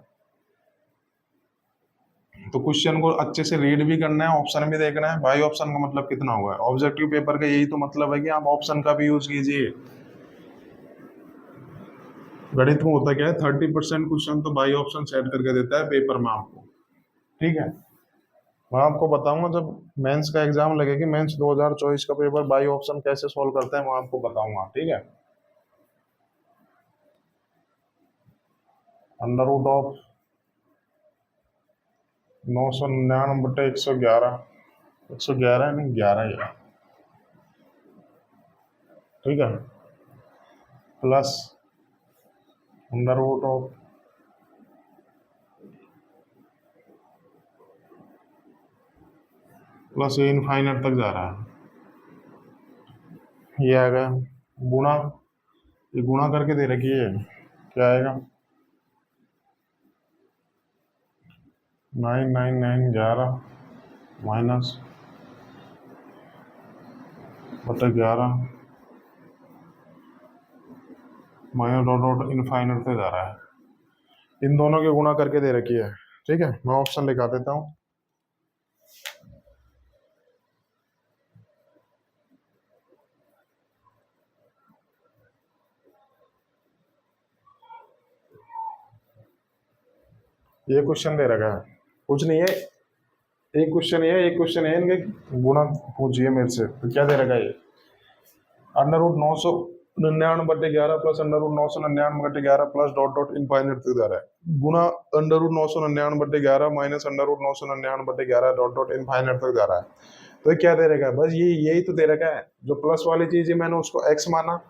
तो क्वेश्चन को अच्छे से रीड भी करना है, ऑप्शन भी देखना है भाई। ऑप्शन का मतलब कितना हुआ है, ऑब्जेक्टिव पेपर का यही तो मतलब है कि आप ऑप्शन का भी यूज कीजिए। गणित में होता क्या है, 30% क्वेश्चन तो बाई ऑप्शन सेट करके देता है पेपर में आपको, ठीक है। मैं आपको बताऊंगा जब मेंस का एग्जाम लगेगी, मेंस 2024 का पेपर बाई ऑप्शन कैसे सॉल्व करते हैं, मैं आपको बताऊंगा, ठीक है। अंडर रूट ऑफ 999/111, 111 नहीं 11 ही है, ठीक है, plus under root of plus ये इनफाइनाइट तक जा रहा है, ये आ गया गुणा, ये गुणा करके दे रखी है, क्या आएगा 99911 माइनस बटा 11 माइनस डॉट डॉट इनफाइनाइट तक जा रहा है। इन दोनों की गुणा करके दे रखी है, ठीक है। मैं ऑप्शन लिखा देता हूँ। ये क्वेश्चन दे रखा है, कुछ नहीं है, एक क्वेश्चन है, एक क्वेश्चन है, इनके गुणा पूछिए मेरे से। तो क्या दे रखा है, ये under root 999/11 plus under root 999/11 plus dot dot infinite तक जा रहा है, गुणा under root 999/11 minus under root 999/11 dot dot infinite तक जा रहा है। तो ये क्या दे रखा है, बस ये यही तो दे रखा है। जो प्लस वाली चीज है मैंने उसको एक्स माना,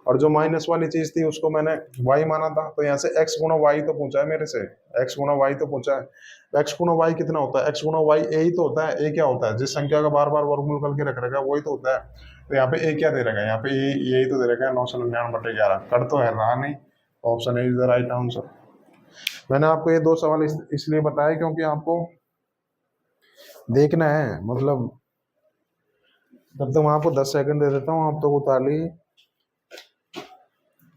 और जो माइनस वाली चीज थी उसको मैंने वाई माना था। तो यहाँ से एक्स गुणा वाई तो पूछा है मेरे से, एक्स गुणा वाई तो पूछा है। एक्स गुणा वाई कितना होता है, एक्स गुणा वाई ए ही तो होता है। ए क्या होता है, जिस संख्या का बार बार वर्गमूल करके रख रखा है वही तो होता है। तो यहाँ पे ए क्या दे रखा है, यहाँ पे यही तो दे रखा है 999/11। कर तो है रहा नहीं, option A is the right answer. मैंने आपको ये दो सवाल इसलिए बताया क्योंकि आपको देखना है, मतलब जब तक मैं आपको 10 सेकंड दे देता हूँ आप तो उतार लीजिए।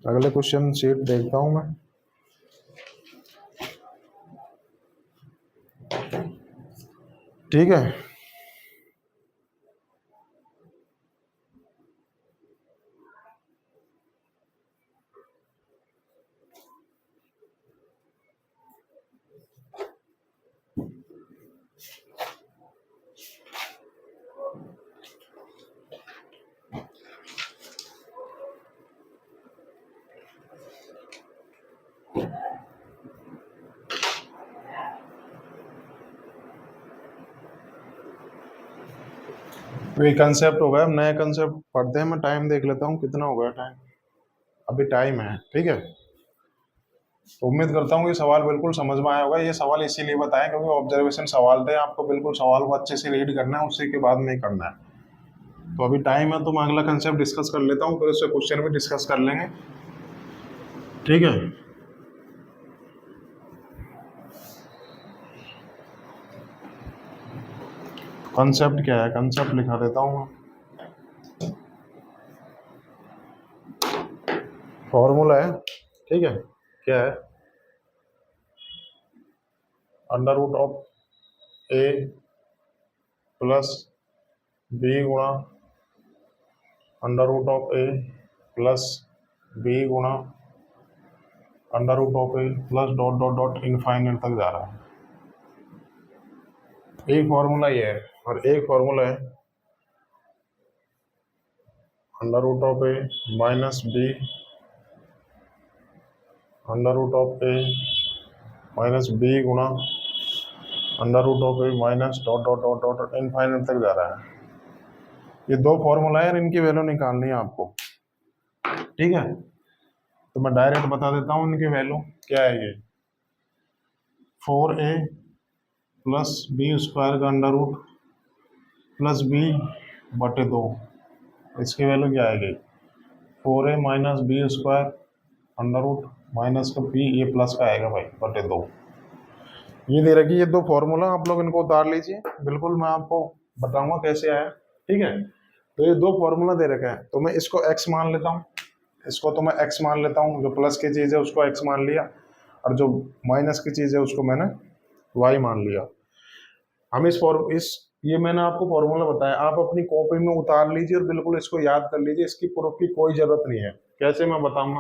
अगले क्वेश्चन शीट देखता हूँ मैं, ठीक है। तो ये कंसेप्ट हो गया, अब नया कंसेप्ट पढ़ते हैं। मैं टाइम देख लेता हूँ कितना हो गया टाइम, अभी टाइम है, ठीक है। तो उम्मीद करता हूँ कि सवाल बिल्कुल समझ में आया होगा। ये सवाल इसीलिए बताएं क्योंकि ऑब्जर्वेशन सवाल थे, आपको बिल्कुल सवाल को अच्छे से रीड करना है, उसी के बाद में करना है। तो अभी टाइम है तो मैं अगला कंसेप्ट डिस्कस कर लेता हूँ, फिर उससे क्वेश्चन भी डिस्कस कर लेंगे, ठीक है। कंसेप्ट क्या है, कंसेप्ट लिखा देता हूँ मैं। फॉर्मूला है, ठीक है, क्या है, under root of A plus B गुणा under root of A plus B गुणा under root of A plus dot dot dot infinite तक जा रहा है। एक फॉर्मूला ये है, और एक फॉर्मूला है under root of A minus b under root of A minus b गुणा under root of A minus dot dot dot dot infinite तक जा रहा है। ये दो फॉर्मूला है और इनकी वैल्यू निकालनी है आपको, ठीक है। तो मैं डायरेक्ट बता देता हूँ इनकी वैल्यू क्या है। ये 4a प्लस बी स्क्वायर का अंडर रूट प्लस बी बटे 2, इसकी वैल्यू क्या आएगी 4a minus B square under root minus का बी, ये प्लस का आएगा भाई बटे 2। ये दे रखी ये दो फॉर्मूला, आप लोग इनको उतार लीजिए, बिल्कुल मैं आपको बताऊंगा कैसे आया, ठीक है। तो ये दो फॉर्मूला दे रखा है, तो मैं इसको x मान लेता हूँ, इसको तो मैं x मान लेता हूँ, जो प्लस की चीज़ है उसको x मान लिया और जो माइनस की चीज़ है उसको मैंने y मान लिया। हम इस ये मैंने आपको फॉर्मूला बताया, आप अपनी कॉपी में उतार लीजिए और बिल्कुल इसको याद कर लीजिए, इसकी प्रूफ की कोई जरूरत नहीं है। कैसे मैं बताऊंगा,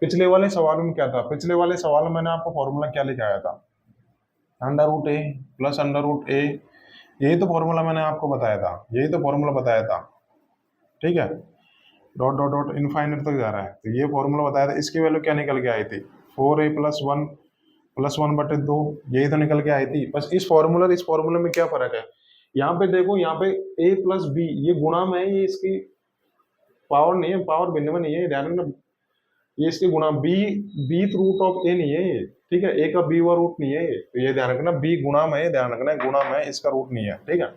पिछले वाले सवाल में क्या था, पिछले वाले सवाल में मैंने आपको फॉर्मूला क्या लिखाया था, अंडर रूट ए प्लस अंडर रूट ए, यही तो फॉर्मूला मैंने आपको बताया था, यही तो फॉर्मूला बताया था, ठीक है। डॉट डॉट डॉट इनफाइनाइट तक जा रहा है, तो ये फॉर्मूला बताया था। इसकी वैल्यू क्या निकल के आई थी 4a प्लस वन बटे 2, यही तो निकल के आई थी। बस इस फॉर्मूले में क्या फर्क है, यहाँ पे देखो, यहाँ पे a प्लस बी ये गुणा में है, ये इसकी पावर नहीं है, पावर भिन्न में नहीं है, ध्यान रखना, ये इसके गुणा बी रूट ऑफ ए नहीं है ये, ठीक है, ए का बी व रूट नहीं है ये, तो ये ध्यान रखना, बी गुणा में है, ध्यान रखना है, गुणा में है, इसका रूट नहीं है, ठीक है।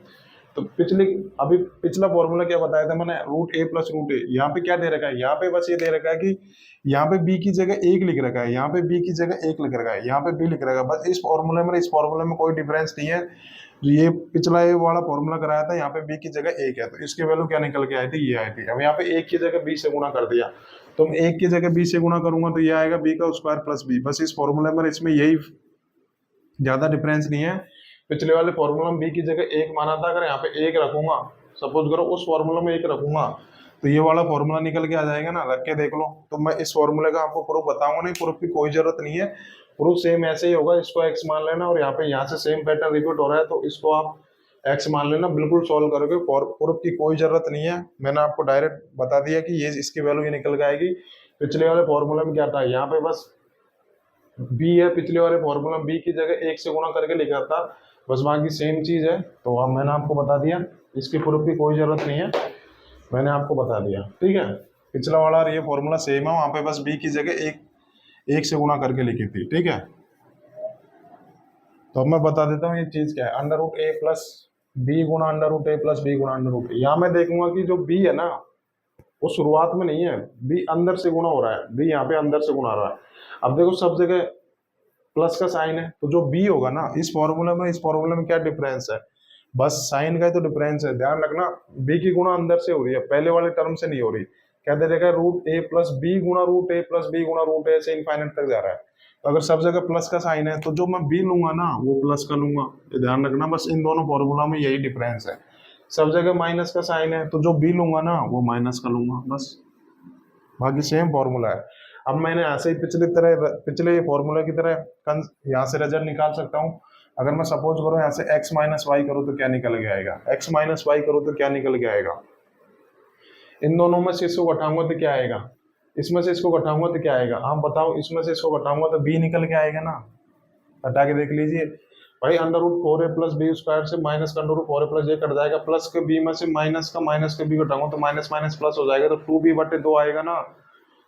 तो पिछला फॉर्मूला क्या बताया था मैंने, रूट ए प्लस रूट ए, यहाँ पे क्या दे रखा है, यहाँ पे बस ये दे रखा है कि यहाँ पे बी की जगह एक लिख रखा है, यहाँ पे बी की जगह एक लिख रखा है, यहाँ पे बी लिख रखा है, बस इस फॉर्मूले में कोई डिफरेंस नहीं है। जो ये पिछला ये वाला फॉर्मूला कराया था, यहाँ पे बी की जगह एक है, तो इसकी वैल्यू क्या निकल के आई थी, ये आई थी। अब यहाँ पे एक की जगह बी से गुणा कर दिया, तो मैं एक की जगह बी से गुणा करूंगा तो ये आएगा बी का स्क्वायर प्लस बी, बस इस फॉर्मूले में इसमें यही ज्यादा डिफरेंस नहीं है। पिछले वाले फॉर्मूला में बी की जगह एक माना था, अगर यहाँ पे एक रखूंगा, सपोज करो उस फॉर्मूला में एक रखूंगा, तो ये वाला फॉर्मूला निकल के आ जाएगा ना, रख के देख लो। तो मैं इस फॉर्मूले का आपको प्रूफ बताऊंगा नहीं, प्रूफ की कोई जरूरत नहीं है, प्रूफ सेम ऐसे ही होगा, इसको एक्स मान लेना और यहाँ से सेम पैटर्न रिपीट हो रहा है तो इसको आप एक्स मान लेना, बिल्कुल सॉल्व करोगे, प्रूफ की कोई जरूरत नहीं है। मैंने आपको डायरेक्ट बता दिया कि ये इसकी वैल्यू ये निकल के आएगी। पिछले वाले फॉर्मूला में क्या था, यहाँ पे बस बी है, पिछले वाले फॉर्मूला बी की जगह एक से गुणा करके लिखा था, बस बाकी सेम चीज है, तो अब मैंने आपको बता दिया, इसकी प्रूफ की कोई जरूरत नहीं है, मैंने आपको बता दिया, ठीक है। पिछला वाला और ये फॉर्मूला सेम है, वहां पे बस बी की जगह एक से गुणा करके लिखी थी, ठीक है। तो अब मैं बता देता हूँ ये चीज क्या है, अंडर रूट ए प्लस बी गुणा अंडर रूट ए प्लस बी गुणा अंडर रूट ए। यहाँ मैं देखूंगा कि जो बी है ना वो शुरुआत में नहीं है, बी अंदर से गुणा हो रहा है, बी यहाँ पे अंदर से गुणा हो रहा है। अब देखो सब जगह प्लस का साइन है, तो जो बी होगा ना इस फॉर्मूले में क्या डिफरेंस है, बस साइन का ही तो डिफरेंस है, ध्यान रखना। बी की गुणा अंदर से हो रही है, पहले वाले टर्म से नहीं हो रही। क्या दे देगा, रूट ए प्लस बी गुणा रूट ए प्लस बी गुणा रूट ए से इनफाइनाइट तक जा रहा है। तो अगर सब जगह प्लस का साइन है तो जो मैं बी लूंगा ना वो प्लस का लूंगा, ये ध्यान रखना। बस इन दोनों फॉर्मूला में यही डिफरेंस है, सब जगह माइनस का साइन है तो जो बी लूंगा ना वो माइनस का लूंगा, बस बाकी सेम फॉर्मूला है। अब मैंने ऐसे ही पिछले फॉर्मूला की तरह यहाँ से रिजल्ट निकाल सकता हूँ। अगर मैं सपोज करूँ यहाँ से x माइनस वाई करूँ तो क्या निकल के आएगा, x माइनस वाई करूँ तो क्या निकल के आएगा, इन दोनों में से इसको घटाऊंगा तो क्या आएगा, इसमें से इसको घटाऊंगा तो क्या आएगा, आप बताओ, इसमें से इसको घटाऊंगा तो b निकल के आएगा ना, हटा के देख लीजिए भाई। Under root 4a plus B square से माइनस का अंडर रूट 4a प्लस ये कट जाएगा, प्लस के b में से माइनस का b घटाऊंगा तो माइनस माइनस प्लस हो जाएगा, तो 2b बटे 2 आएगा ना,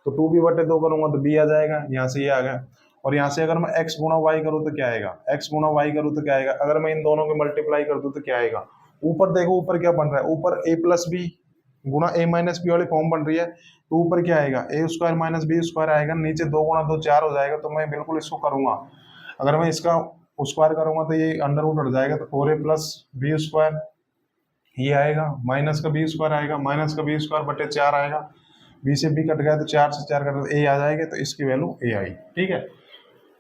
तो 2b बटे 2 करूंगा तो b आ जाएगा, यहाँ से ये आ गया। और यहाँ से अगर मैं x गुणा वाई करूँ तो क्या आएगा, x गुणा वाई करूँ तो क्या आएगा, अगर मैं इन दोनों के मल्टीप्लाई कर दूं तो क्या आएगा। ऊपर देखो, ऊपर क्या बन रहा है, ऊपर a प्लस बी गुणा a माइनस बी वाली फॉर्म बन रही है, तो ऊपर क्या आएगा, a square minus B square आएगा, नीचे 2 गुणा 2 4 हो जाएगा। तो मैं बिल्कुल इसको करूंगा, अगर मैं इसका स्क्वायर करूंगा तो ये अंडर रूट हट जाएगा, तो 4a प्लस बी स्क्वायर ये आएगा, माइनस का बी स्क्वायर आएगा, माइनस का बी स्क्वायर बटे 4 आएगा, बी से बी कट गया तो 4 से 4 कट तो ए आ जाएगा, तो इसकी वैल्यू ए आई, ठीक है।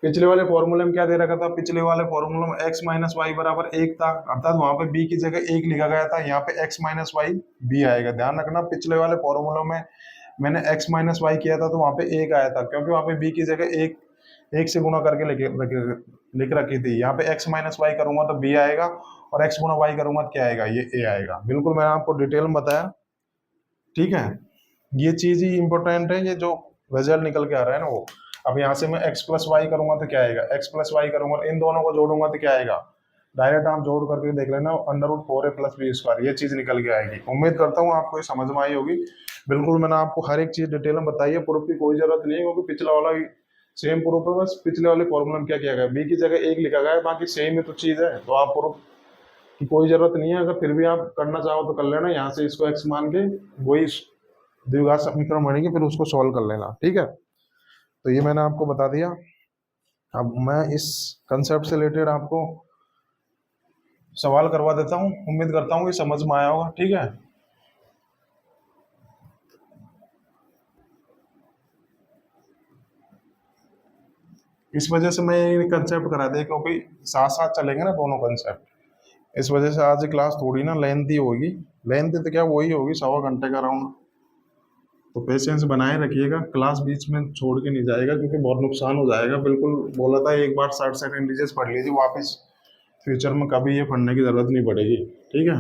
पिछले वाले फॉर्मूले में क्या दे रखा था, पिछले वाले फॉर्मूले में x माइनस वाई बराबर 1 था, अर्थात वहां पे b की जगह 1 लिखा गया था, यहाँ पे x माइनस वाई b आएगा। ध्यान रखना, पिछले वाले फॉर्मूले में मैंने x माइनस वाई किया था तो वहां पे 1 आया था, क्योंकि वहां पे b की जगह एक से गुणा करके लिख रखी थी। यहाँ पे x माइनस वाई करूंगा तो b आएगा, और x गुणा वाई करूंगा तो क्या आएगा, ये a आएगा। बिल्कुल मैंने आपको डिटेल में बताया, ठीक है। ये चीज ही इंपॉर्टेंट है, ये जो रिजल्ट निकल के आ रहा है ना वो। अब यहाँ से मैं x प्लस वाई करूंगा तो क्या आएगा, x प्लस वाई करूंगा, इन दोनों को जोड़ूंगा तो क्या आएगा, डायरेक्ट आप जोड़ करके देख लेना, √4a+b², ये चीज निकल के आएगी। उम्मीद करता हूँ आपको ये समझ में आई होगी। बिल्कुल मैंने आपको हर एक चीज डिटेल में बताई है, प्रूफ की कोई जरूरत नहीं है, क्योंकि पिछला वाला सेम प्रूफ है, बस पिछले वाले फॉर्मूला में क्या किया गया है, बी की जगह एक लिखा गया है, बाकी सेम ही तो चीज है, तो आप प्रूफ की कोई जरूरत नहीं है। अगर फिर भी आप करना चाहो तो कर लेना, यहाँ से इसको एक्स मान के वही द्विघात समीकरण बनेगी, फिर उसको सॉल्व कर लेना, ठीक है। तो ये मैंने आपको बता दिया। अब मैं इस कंसेप्ट से रिलेटेड आपको सवाल करवा देता हूँ, उम्मीद करता हूँ कि समझ में आया होगा, ठीक है। इस वजह से मैं ये कंसेप्ट करा दिया, क्योंकि साथ साथ चलेंगे ना दोनों कंसेप्ट, इस वजह से आज की क्लास थोड़ी ना लेंथी होगी। लेंथी तो क्या वही होगी, 1.25 घंटे का राउंड। तो पेशेंस बनाए रखिएगा, क्लास बीच में छोड़ के नहीं जाएगा, क्योंकि बहुत नुकसान हो जाएगा। बिल्कुल बोला था एक बार 60 इंडिसेस पढ़ लीजिए, वापस फ्यूचर में कभी ये पढ़ने की जरूरत नहीं पड़ेगी, ठीक है।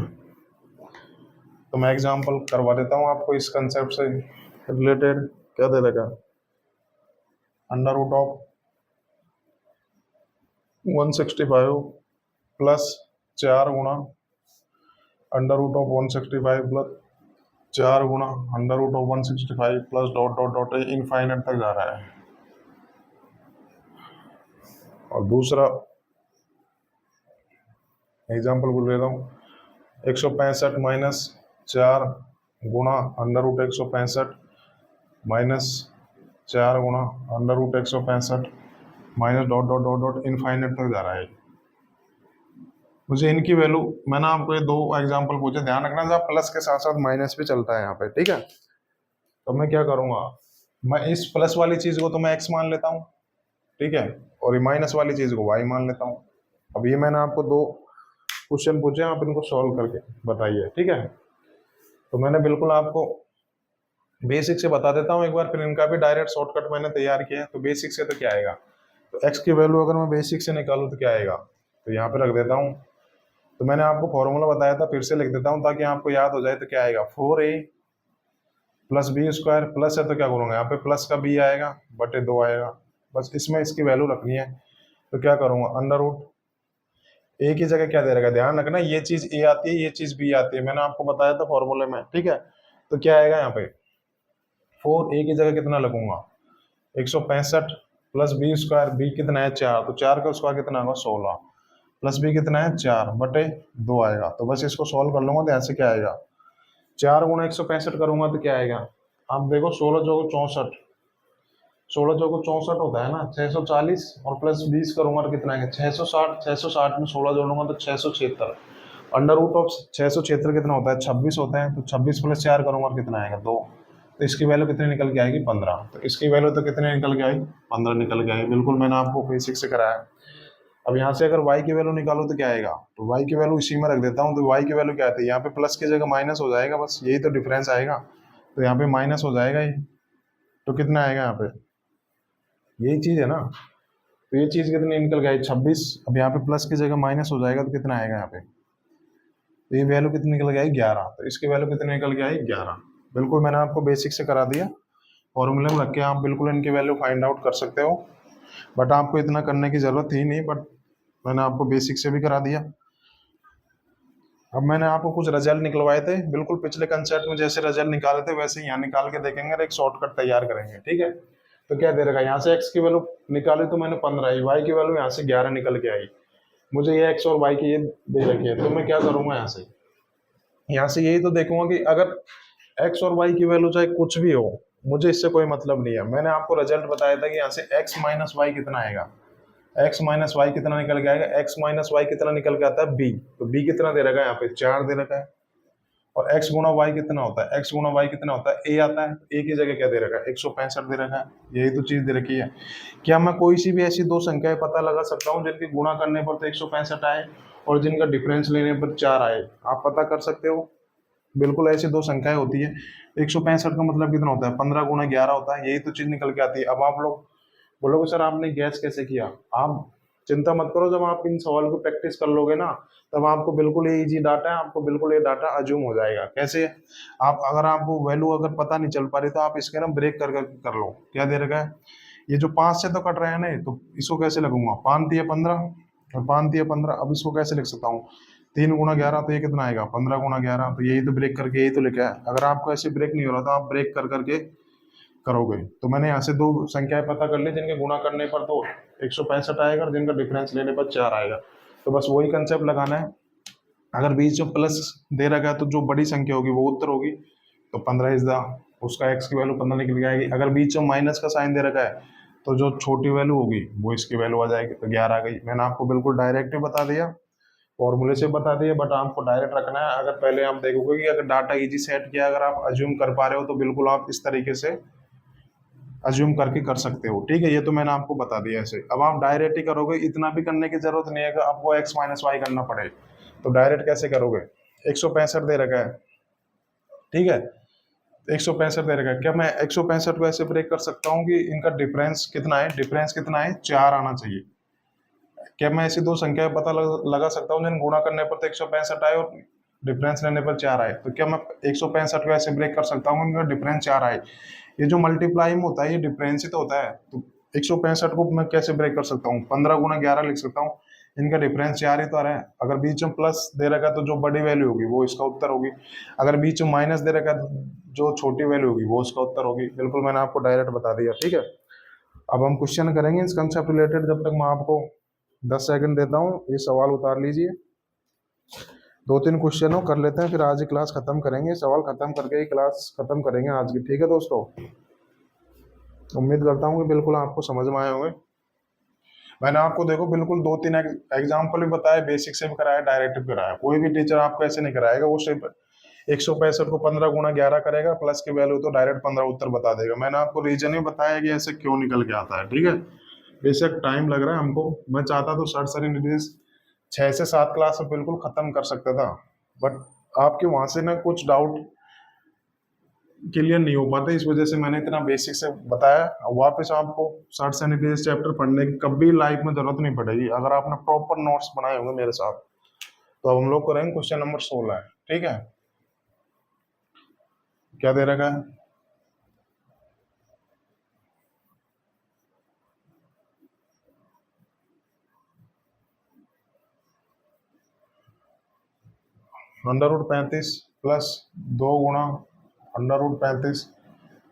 तो मैं एग्जांपल करवा देता हूँ आपको इस कंसेप्ट से रिलेटेड। क्या दे रखा, √165 प्लस 4 गुणा √165 प्लस 4 गुणा √165 plus dot dot dot infinite तक जा रहा है। और दूसरा एग्जाम्पल बोल देता हूँ, 165 माइनस 4 गुणा √165 माइनस 4 गुणा √165 minus dot dot dot dot infinite तक जा रहा है। मुझे इनकी वैल्यू, मैंने आपको ये 2 एग्जाम्पल पूछे, ध्यान रखना जब प्लस के साथ साथ माइनस भी चलता है यहाँ पे, ठीक है। तो मैं क्या करूँगा, मैं इस प्लस वाली चीज को तो मैं x मान लेता हूँ, ठीक है, और ये माइनस वाली चीज को y मान लेता हूँ। अब ये मैंने आपको 2 क्वेश्चन पूछे, आप इनको सॉल्व करके बताइए, ठीक है। तो मैंने बिल्कुल आपको बेसिक से बता देता हूँ एक बार, फिर इनका भी डायरेक्ट शॉर्टकट मैंने तैयार किया है। तो बेसिक से तो क्या आएगा, तो x की वैल्यू अगर मैं बेसिक से निकालूँ तो क्या आएगा, तो यहाँ पे रख देता हूँ। तो मैंने आपको फॉर्मूला बताया था, फिर से लिख देता हूँ ताकि आपको याद हो जाए। तो क्या आएगा, 4a प्लस b² प्लस है तो क्या करूँगा, यहाँ पे प्लस का b आएगा बटे 2 आएगा, बस इसमें इसकी वैल्यू रखनी है। तो क्या करूँगा, √a की जगह क्या दे रहेगा, ध्यान रखना ये चीज a आती है, ये चीज b आती है, मैंने आपको बताया था फॉर्मूले में, ठीक है। तो क्या आएगा यहाँ पे, 4a की जगह कितना लगूंगा, 165 प्लस b² b कितना है 4, तो 4 का स्क्वायर कितना होगा 16, प्लस b कितना है 4 बटे 2 आएगा। तो बस इसको सॉल्व कर लूंगा, तो ऐसे क्या आएगा, 4 गुणा 165 करूंगा तो क्या आएगा, आप देखो 16 चौको 64, 16 चौको 64 होता है ना 640, और प्लस 20 करूंगा तो कितना आएगा 660, 660 में 16 जोड़ूंगा तो 676, √676 कितना होता है 26 होता है, तो 26 प्लस 4 करूंगा तो कितना आएगा 2, तो इसकी वैल्यू कितनी निकल के आएगी 15। तो इसकी वैल्यू तो कितनी निकल के आई, 15 निकल के आई, बिल्कुल मैंने आपको बेसिक से कराया। अब यहाँ से अगर y की वैल्यू निकालो तो क्या आएगा, तो y की वैल्यू इसी में रख देता हूँ। तो y की वैल्यू क्या आती है, यहाँ पे प्लस की जगह माइनस हो जाएगा, बस यही तो डिफरेंस आएगा, तो यहाँ पे माइनस हो जाएगा ही, तो कितना आएगा यहाँ पे, यही चीज है ना। तो ये चीज कितनी निकल गई 26, अब यहाँ पे प्लस की जगह माइनस हो जाएगा तो कितना आएगा यहाँ पे, तो ये वैल्यू कितनी निकल गई 11, तो इसकी वैल्यू कितनी निकल के आई 11। बिल्कुल मैंने आपको बेसिक से करा दिया, फॉर्मूले में रख के आप बिल्कुल इनकी वैल्यू फाइंड आउट कर सकते हो, बट आपको इतना करने की जरूरत थी नहीं, बट मैंने आपको बेसिक से भी करा दिया। अब मैंने आपको कुछ रिजल्ट निकलवाए थे, बिल्कुल पिछले कंसेप्ट में जैसे रिजल्ट निकाले थे वैसे यहाँ निकाल के देखेंगे और एक शॉर्टकट तैयार करेंगे, ठीक है। तो क्या दे रखा है, यहाँ से x की वैल्यू निकाली तो मैंने 15 आई, y की वैल्यू यहाँ से 11 निकल के आई, मुझे ये x और y की ये दे रखी है। तो मैं क्या करूंगा, यहाँ से यही तो देखूंगा कि अगर x और y की वैल्यू चाहे कुछ भी हो, मुझे इससे कोई मतलब नहीं है। मैंने आपको रिजल्ट बताया था कि यहाँ से x माइनस वाई कितना आएगा, x माइनस वाई कितना निकल के आएगा, x माइनस वाई कितना निकल के आता है b, तो b कितना दे रखा है यहाँ पे 4 दे रखा है, और x गुणा y कितना होता है, x गुणा y कितना होता है a आता है, a की जगह क्या दे रखा है 165 दे रखा है, यही तो चीज दे रखी है। क्या मैं कोई सी भी ऐसी 2 संख्याएं पता लगा सकता हूँ जिनकी गुणा करने पर तो 165 आए और जिनका डिफरेंस लेने पर 4 आए, आप पता कर सकते हो। बिल्कुल ऐसी 2 संख्याएं होती है, 165 का मतलब कितना होता है 15 गुणा 11 होता है, यही तो चीज निकल के आती है। अब आप लोग बोलोगे सर आपने गैस कैसे किया, आप चिंता मत करो, जब आप इन सवाल को प्रैक्टिस कर लोगे ना तब आपको बिल्कुल ये इजी डाटा है, आपको बिल्कुल ये डाटा अज्यूम हो जाएगा। कैसे, आप अगर आपको वैल्यू अगर पता नहीं चल पा रही तो आप इसके ना ब्रेक कर लो, क्या दे रखा है, ये जो 5 से तो कट रहे हैं ना, तो इसको कैसे लगूंगा 5 दिए 15, और 5 दिया 15। अब इसको कैसे लिख सकता हूँ, 3 गुणा 11 तो ये कितना आएगा, 15 गुणा 11, तो यही तो ब्रेक करके यही तो लिखा है। अगर आपको ऐसे ब्रेक नहीं हो रहा तो आप ब्रेक कर करके करोगे। तो मैंने यहाँ से दो संख्याएं पता कर ली जिनके गुणा करने पर तो 165 आएगा और जिनका डिफरेंस लेने पर 4 आएगा। तो बस वही कंसेप्ट लगाना है। अगर बीच में प्लस दे रखा है तो जो बड़ी संख्या होगी वो उत्तर होगी, तो 15 इज द, उसका एक्स की वैल्यू 15 निकल के आएगी। अगर बीच में माइनस का साइन दे रखा है तो जो छोटी वैल्यू होगी वो इसकी वैल्यू आ जाएगी, तो 11 आ गई। मैंने आपको बिल्कुल डायरेक्ट ही बता दिया, फॉर्मूले से बता दिया, बट आपको डायरेक्ट रखना है। अगर पहले आप देखोगे कि अगर डाटा इजी सेट किया, अगर आप अज्यूम कर पा रहे हो तो बिल्कुल आप इस तरीके से अज्यूम करके कर सकते हो। ठीक है, ये तो मैंने आपको बता दिया ऐसे। अब आप डायरेक्ट ही करोगे, इतना भी करने की जरूरत नहीं है कि आपको एक्स माइनस वाई करना पड़े। तो डायरेक्ट कैसे करोगे, 165 दे रखा है, ठीक है, 165 दे रखा है। क्या मैं 165 को ऐसे ब्रेक कर सकता हूँ कि इनका डिफरेंस कितना है, डिफरेंस कितना है, 4 आना चाहिए। क्या मैं ऐसी दो संख्या पता लगा सकता हूँ जिन गुणा करने पर तो 165 आए और डिफरेंस लेने पर 4 आए? तो क्या मैं 165 को ऐसे ब्रेक कर सकता हूँ इनका डिफरेंस 4 आए? ये जो मल्टीप्लाई में होता है ये डिफरेंस ही तो होता है। तो 165 को मैं कैसे ब्रेक कर सकता हूँ, 15 गुणा 11 लिख सकता हूँ, इनका डिफरेंस 4 ही तो आ रहा है। अगर बीच में प्लस दे रखा है तो जो बड़ी वैल्यू होगी वो इसका उत्तर होगी, अगर बीच में माइनस दे रखा है तो जो छोटी वैल्यू होगी वो उसका उत्तर होगी। बिल्कुल मैंने आपको डायरेक्ट बता दिया, ठीक है। अब हम क्वेश्चन करेंगे इस कंसेप्ट रिलेटेड, जब तक मैं आपको 10 सेकंड देता हूँ, ये सवाल उतार लीजिए। 2-3 क्वेश्चन कर लेते हैं, फिर आज ही क्लास खत्म करेंगे, सवाल खत्म करके ही क्लास खत्म करेंगे आज की, ठीक है दोस्तों। उम्मीद करता हूँ कि बिल्कुल आपको समझ में आए होंगे। मैंने आपको देखो बिल्कुल 2-3 एग्जाम्पल भी बताया, बेसिक से भी कराया, डायरेक्ट भी कराया। कोई भी टीचर आपको ऐसे नहीं कराएगा वो सिर्फ 165 को 15 गुणा 11 करेगा, प्लस की वैल्यू तो डायरेक्ट 15 उत्तर बता देगा। मैंने आपको रीजन ही बताया कि ऐसे क्यों निकल के आता है, ठीक है। बेशक टाइम लग रहा है हमको, मैं चाहता तो शॉर्ट सर इंग्लिश 6 से 7 क्लास में बिल्कुल खत्म कर सकता था, बट आपके वहां से ना कुछ डाउट क्लियर नहीं हो पाता, इस वजह से मैंने इतना बेसिक से बताया। वापस आपको शॉर्ट सर इंग्लिश चैप्टर पढ़ने की कभी लाइफ में जरूरत नहीं पड़ेगी अगर आपने प्रॉपर नोट्स बनाए होंगे मेरे साथ। तो अब हम लोग करेंगे क्वेश्चन नंबर 16, ठीक है। क्या दे रखा है, √35 प्लस 2 गुणा √35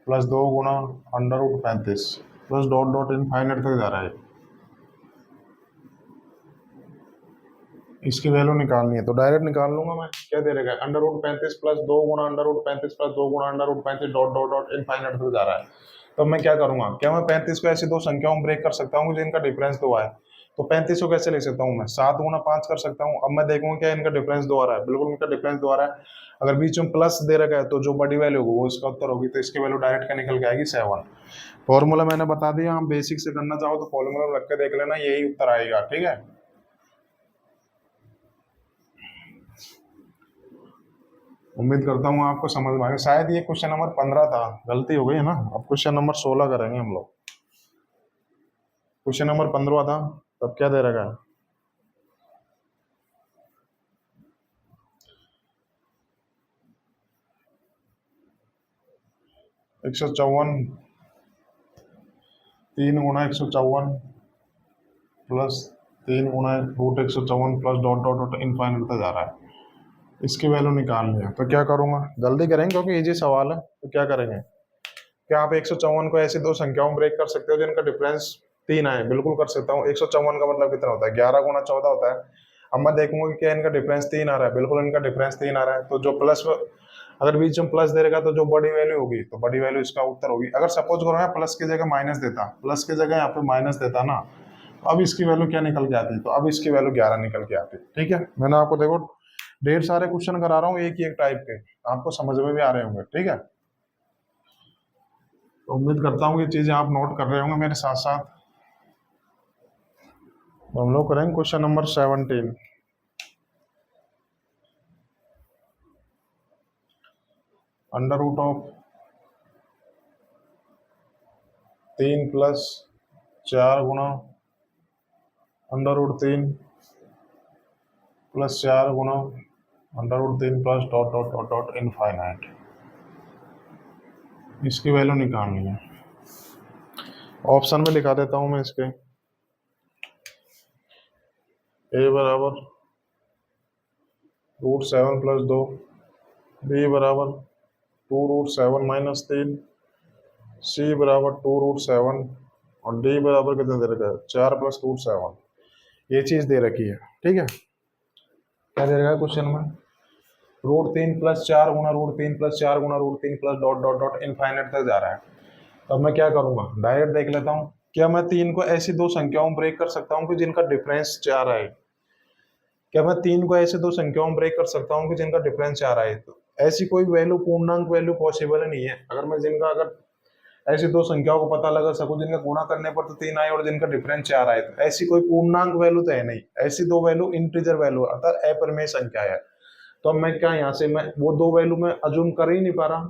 प्लस 2 गुणा √35 प्लस डॉट डॉट इनफाइनाइट तक जा रहा है। इसकी वैल्यू निकालनी है तो डायरेक्ट निकाल लूंगा मैं। क्या दे रखा है, √35 प्लस 2 गुणा √35 प्लस 2 गुणा √35 डॉट डॉट डॉट इनफाइनाइट तक जा रहा है। तो मैं क्या करूंगा, क्या मैं 35 को ऐसी दो संख्याओं में ब्रेक कर सकता हूँ जिनका डिफरेंस 2 आए? तो 35 को कैसे लिख सकता हूँ मैं, 7 गुणा 5 कर सकता हूँ। अब मैं देखूंगा क्या इनका डिफरेंस 2 आ रहा है, बिल्कुल इनका डिफरेंस 2 आ रहा है। अगर बीच में प्लस दे रखा है तो जो बड़ी वैल्यू होगी वो इसका उत्तर होगी, तो इसकी वैल्यू डायरेक्ट क्या निकल के आएगी, 7। फॉर्मूला मैंने बता दिया, आप बेसिक से करना चाहो तो फॉर्मूला रख के देख लेना, यही उत्तर आएगा, ठीक है। उम्मीद करता हूँ आपको समझ में आएगा। शायद ये क्वेश्चन नंबर 15 था, गलती हो गई है ना। अब क्वेश्चन नंबर 16 करेंगे हम लोग। क्वेश्चन नंबर 15 था, तब क्या दे रखा है, 154, 3 गुणा 154 प्लस 3 गुणा √154 plus dot dot dot infinite तक जा रहा है। इसकी वैल्यू निकालनी है तो क्या करूंगा, जल्दी करेंगे क्योंकि इजी सवाल है। तो क्या करेंगे, क्या आप 154 को ऐसी दो संख्याओं में ब्रेक कर सकते हो जिनका डिफरेंस 3 आए? बिल्कुल कर सकता हूँ। 154 का मतलब कितना होता है, 11 गुणा 14 होता है। अब मैं देखूंगा कि क्या इनका डिफरेंस 3 आ रहा है, बिल्कुल इनका डिफरेंस 3 आ रहा है। तो जो प्लस, अगर बीच में प्लस दे रहेगा तो जो बड़ी वैल्यू होगी तो बड़ी वैल्यू इसका उत्तर होगी। अगर सपोज करो मैं प्लस की जगह माइनस देता, प्लस की जगह यहाँ पे माइनस देता ना, तो अब इसकी वैल्यू क्या निकल के आती, तो अब इसकी वैल्यू 11 निकल के आती, ठीक है। मैंने आपको देखो ढेर सारे क्वेश्चन करा रहा हूँ एक ही एक टाइप के, आपको समझ में भी आ रहे होंगे, ठीक है। तो उम्मीद करता हूँ ये चीजें आप नोट कर रहे होंगे मेरे साथ साथ। तो हम लोग करेंगे क्वेश्चन नंबर 17। √3 प्लस 4 गुणा √3 प्लस 4 गुणा √3 plus dot dot dot dot infinite, इसकी वैल्यू निकालनी है। ऑप्शन में लिखा देता हूं मैं इसके, ए बराबर √7 + 2, बी बराबर 2√7 - 3, सी बराबर 2√7 और डी बराबर कितना दे रखा है 4 + √7। ये चीज दे रखी है, ठीक है। क्या दे रखा है क्वेश्चन में, √3 + 4 गुना √3 + 4 गुना √3 plus dot dot dot infinite तक जा रहा है। तो अब मैं क्या करूंगा, डायरेक्ट देख लेता हूँ। क्या मैं 3 को ऐसी दो संख्याओं में ब्रेक कर सकता हूँ कि जिनका डिफरेंस 4 आए? क्या मैं 3 को ऐसे दो संख्याओं में ब्रेक कर सकता हूँ कि जिनका डिफरेंस 4 आए? तो ऐसी कोई वैल्यू, पूर्णांक वैल्यू पॉसिबल नहीं है। अगर ऐसी दो संख्याओं को पता लगा सकूं जिनका गुणा करने पर तो 3 आए और जिनका डिफरेंस 4 आए, तो ऐसी कोई पूर्णांक वैल्यू तो है नहीं। ऐसी दो वैल्यू इंटीजर वैल्यू अर्थात अपरिमेय संख्या है। तो अब मैं क्या, यहाँ से मैं वो दो वैल्यू में अज्यूम कर ही नहीं पा रहा।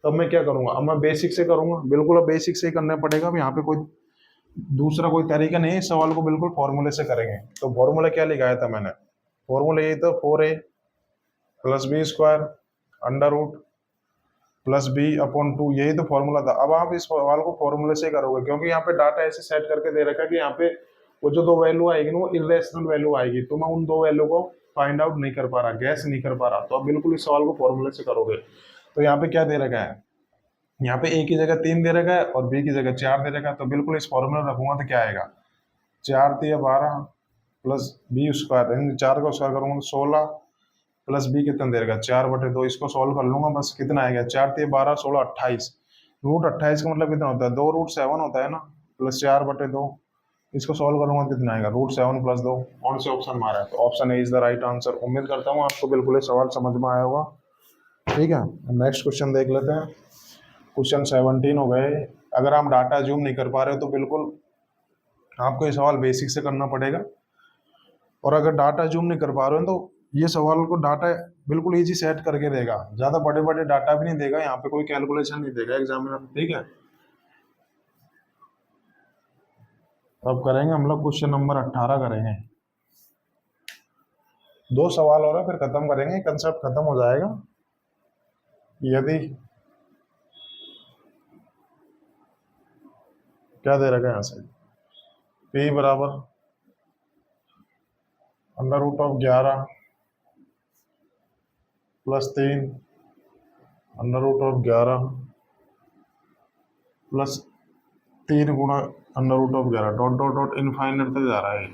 तो अब मैं क्या करूंगा, अब मैं बेसिक से करूंगा। बिल्कुल अब बेसिक से ही करना पड़ेगा। अब यहाँ पे कोई दूसरा कोई तरीका नहीं है, इस सवाल को बिल्कुल फॉर्मूले से करेंगे। तो फॉर्मूला क्या लिखाया था मैंने, फॉर्मूला यही था 4a + b² √+b/2, यही तो फॉर्मूला था। अब आप इस सवाल को फॉर्मूले से करोगे, क्योंकि यहाँ पे डाटा ऐसे सेट करके दे रखा है कि यहाँ पे वो जो दो वैल्यू आएगी ना वो इरेशनल वैल्यू आएगी। तो मैं उन दो वैल्यू को फाइंड आउट नहीं कर पा रहा, गैस नहीं कर पा रहा। तो आप बिल्कुल इस सवाल को फॉर्मूले से करोगे। तो यहाँ पे क्या दे रखा है, यहाँ पे a की जगह 3 दे रखा है और b की जगह 4 दे रखा है। तो बिल्कुल इस फॉर्मूला रखूंगा तो क्या आएगा, 4 × 12 + b², 4 का स्क्वायर करूंगा तो 16 प्लस b कितना दे रखा है 4/2। इसको सॉल्व कर लूंगा, बस कितना आएगा 4 × 12 = 16, 28। √28 का मतलब कितना होता है, 2√7 होता है ना, प्लस 4/2। इसको सॉल्व करूंगा कितना आएगा, √7 + 2। कौन से ऑप्शन में आ रहा है, तो option A is the right answer. उम्मीद करता हूँ आपको बिल्कुल ये सवाल समझ में आया होगा, ठीक है। नेक्स्ट क्वेश्चन देख लेते हैं। क्वेश्चन 17 हो गए। अगर आप डाटा जूम नहीं कर पा रहे हो तो बिल्कुल आपको ये सवाल बेसिक से करना पड़ेगा। और अगर डाटा जूम नहीं कर पा रहे हो तो ये सवाल को डाटा बिल्कुल इजी सेट करके देगा, ज्यादा बड़े बड़े डाटा भी नहीं देगा, यहाँ पे कोई कैलकुलेशन नहीं देगा एग्जामिनर, ठीक है। अब करेंगे हम लोग क्वेश्चन नंबर 18 करेंगे। 2 सवाल और है फिर खत्म करेंगे, कंसेप्ट खत्म हो जाएगा। यदि क्या दे रखा है यहाँ से, p बराबर √11 + 3 √11 + 3 गुणा √11 डॉट डॉट डॉट इनफाइनाइट तक जा रहा है।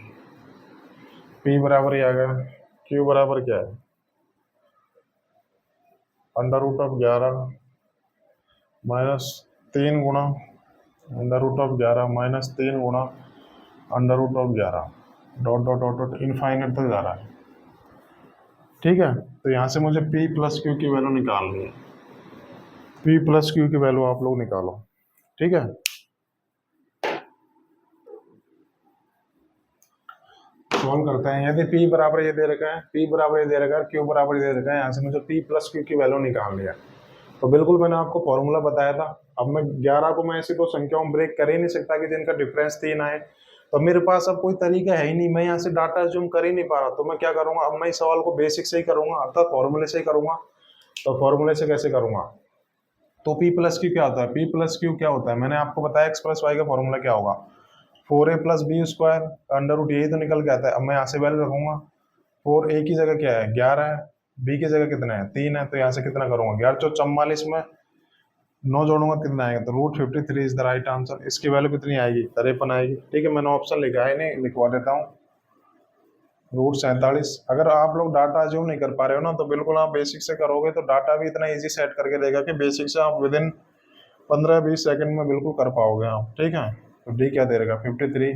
p बराबर ही आ गया, q बराबर क्या है √11 - 3 गुणा √11 - 3 गुणा √11 dot dot dot dot infinite तक जा रहा है, ठीक है। तो यहाँ से मुझे p + q की वैल्यू निकालनी है। p + q की वैल्यू आप लोग निकालो, ठीक है। सॉल्व करते हैं। यदि p बराबर ये दे रखा है, p बराबर ये दे रखा है, q बराबर ये दे रखा है, यहाँ से मुझे p + q की वैल्यू निकालनी है। तो बिल्कुल मैंने आपको फॉर्मूला बताया था। अब मैं 11 को मैं ऐसी दो संख्याओं में ब्रेक कर ही नहीं सकता कि जिनका डिफरेंस 3 आए। तो मेरे पास अब कोई तरीका है ही नहीं, मैं यहाँ से डाटा जूम कर ही नहीं पा रहा। तो मैं क्या करूंगा, अब मैं इस सवाल को बेसिक से ही करूंगा अर्थात फॉर्मूले से ही करूंगा। तो फॉर्मूले से कैसे करूंगा, तो p + q क्या होता है, p + q क्या होता है, मैंने आपको बताया x + y का फॉर्मूला क्या होगा, 4a + b² √ यही तो निकल के आता है। अब मैं यहाँ से वैल्यू रखूंगा, 4a की जगह क्या है 11 है, b की जगह कितना है 3 है। तो यहाँ से कितना करूंगा 11 × 44 में 9 जोड़ूंगा कितना आएगा, तो √53 इज द राइट आंसर। इसकी वैल्यू कितनी आएगी 53 आएगी, ठीक है। मैंने ऑप्शन लिखा है नहीं, लिखवा देता हूँ √47। अगर आप लोग डाटा जूम नहीं कर पा रहे हो ना तो बिल्कुल आप बेसिक से करोगे तो डाटा भी इतना इजी सेट करके देगा कि बेसिक से आप विदिन 15-20 सेकंड में बिल्कुल कर पाओगे आप, ठीक है। तो डी क्या दे रहेगा 53,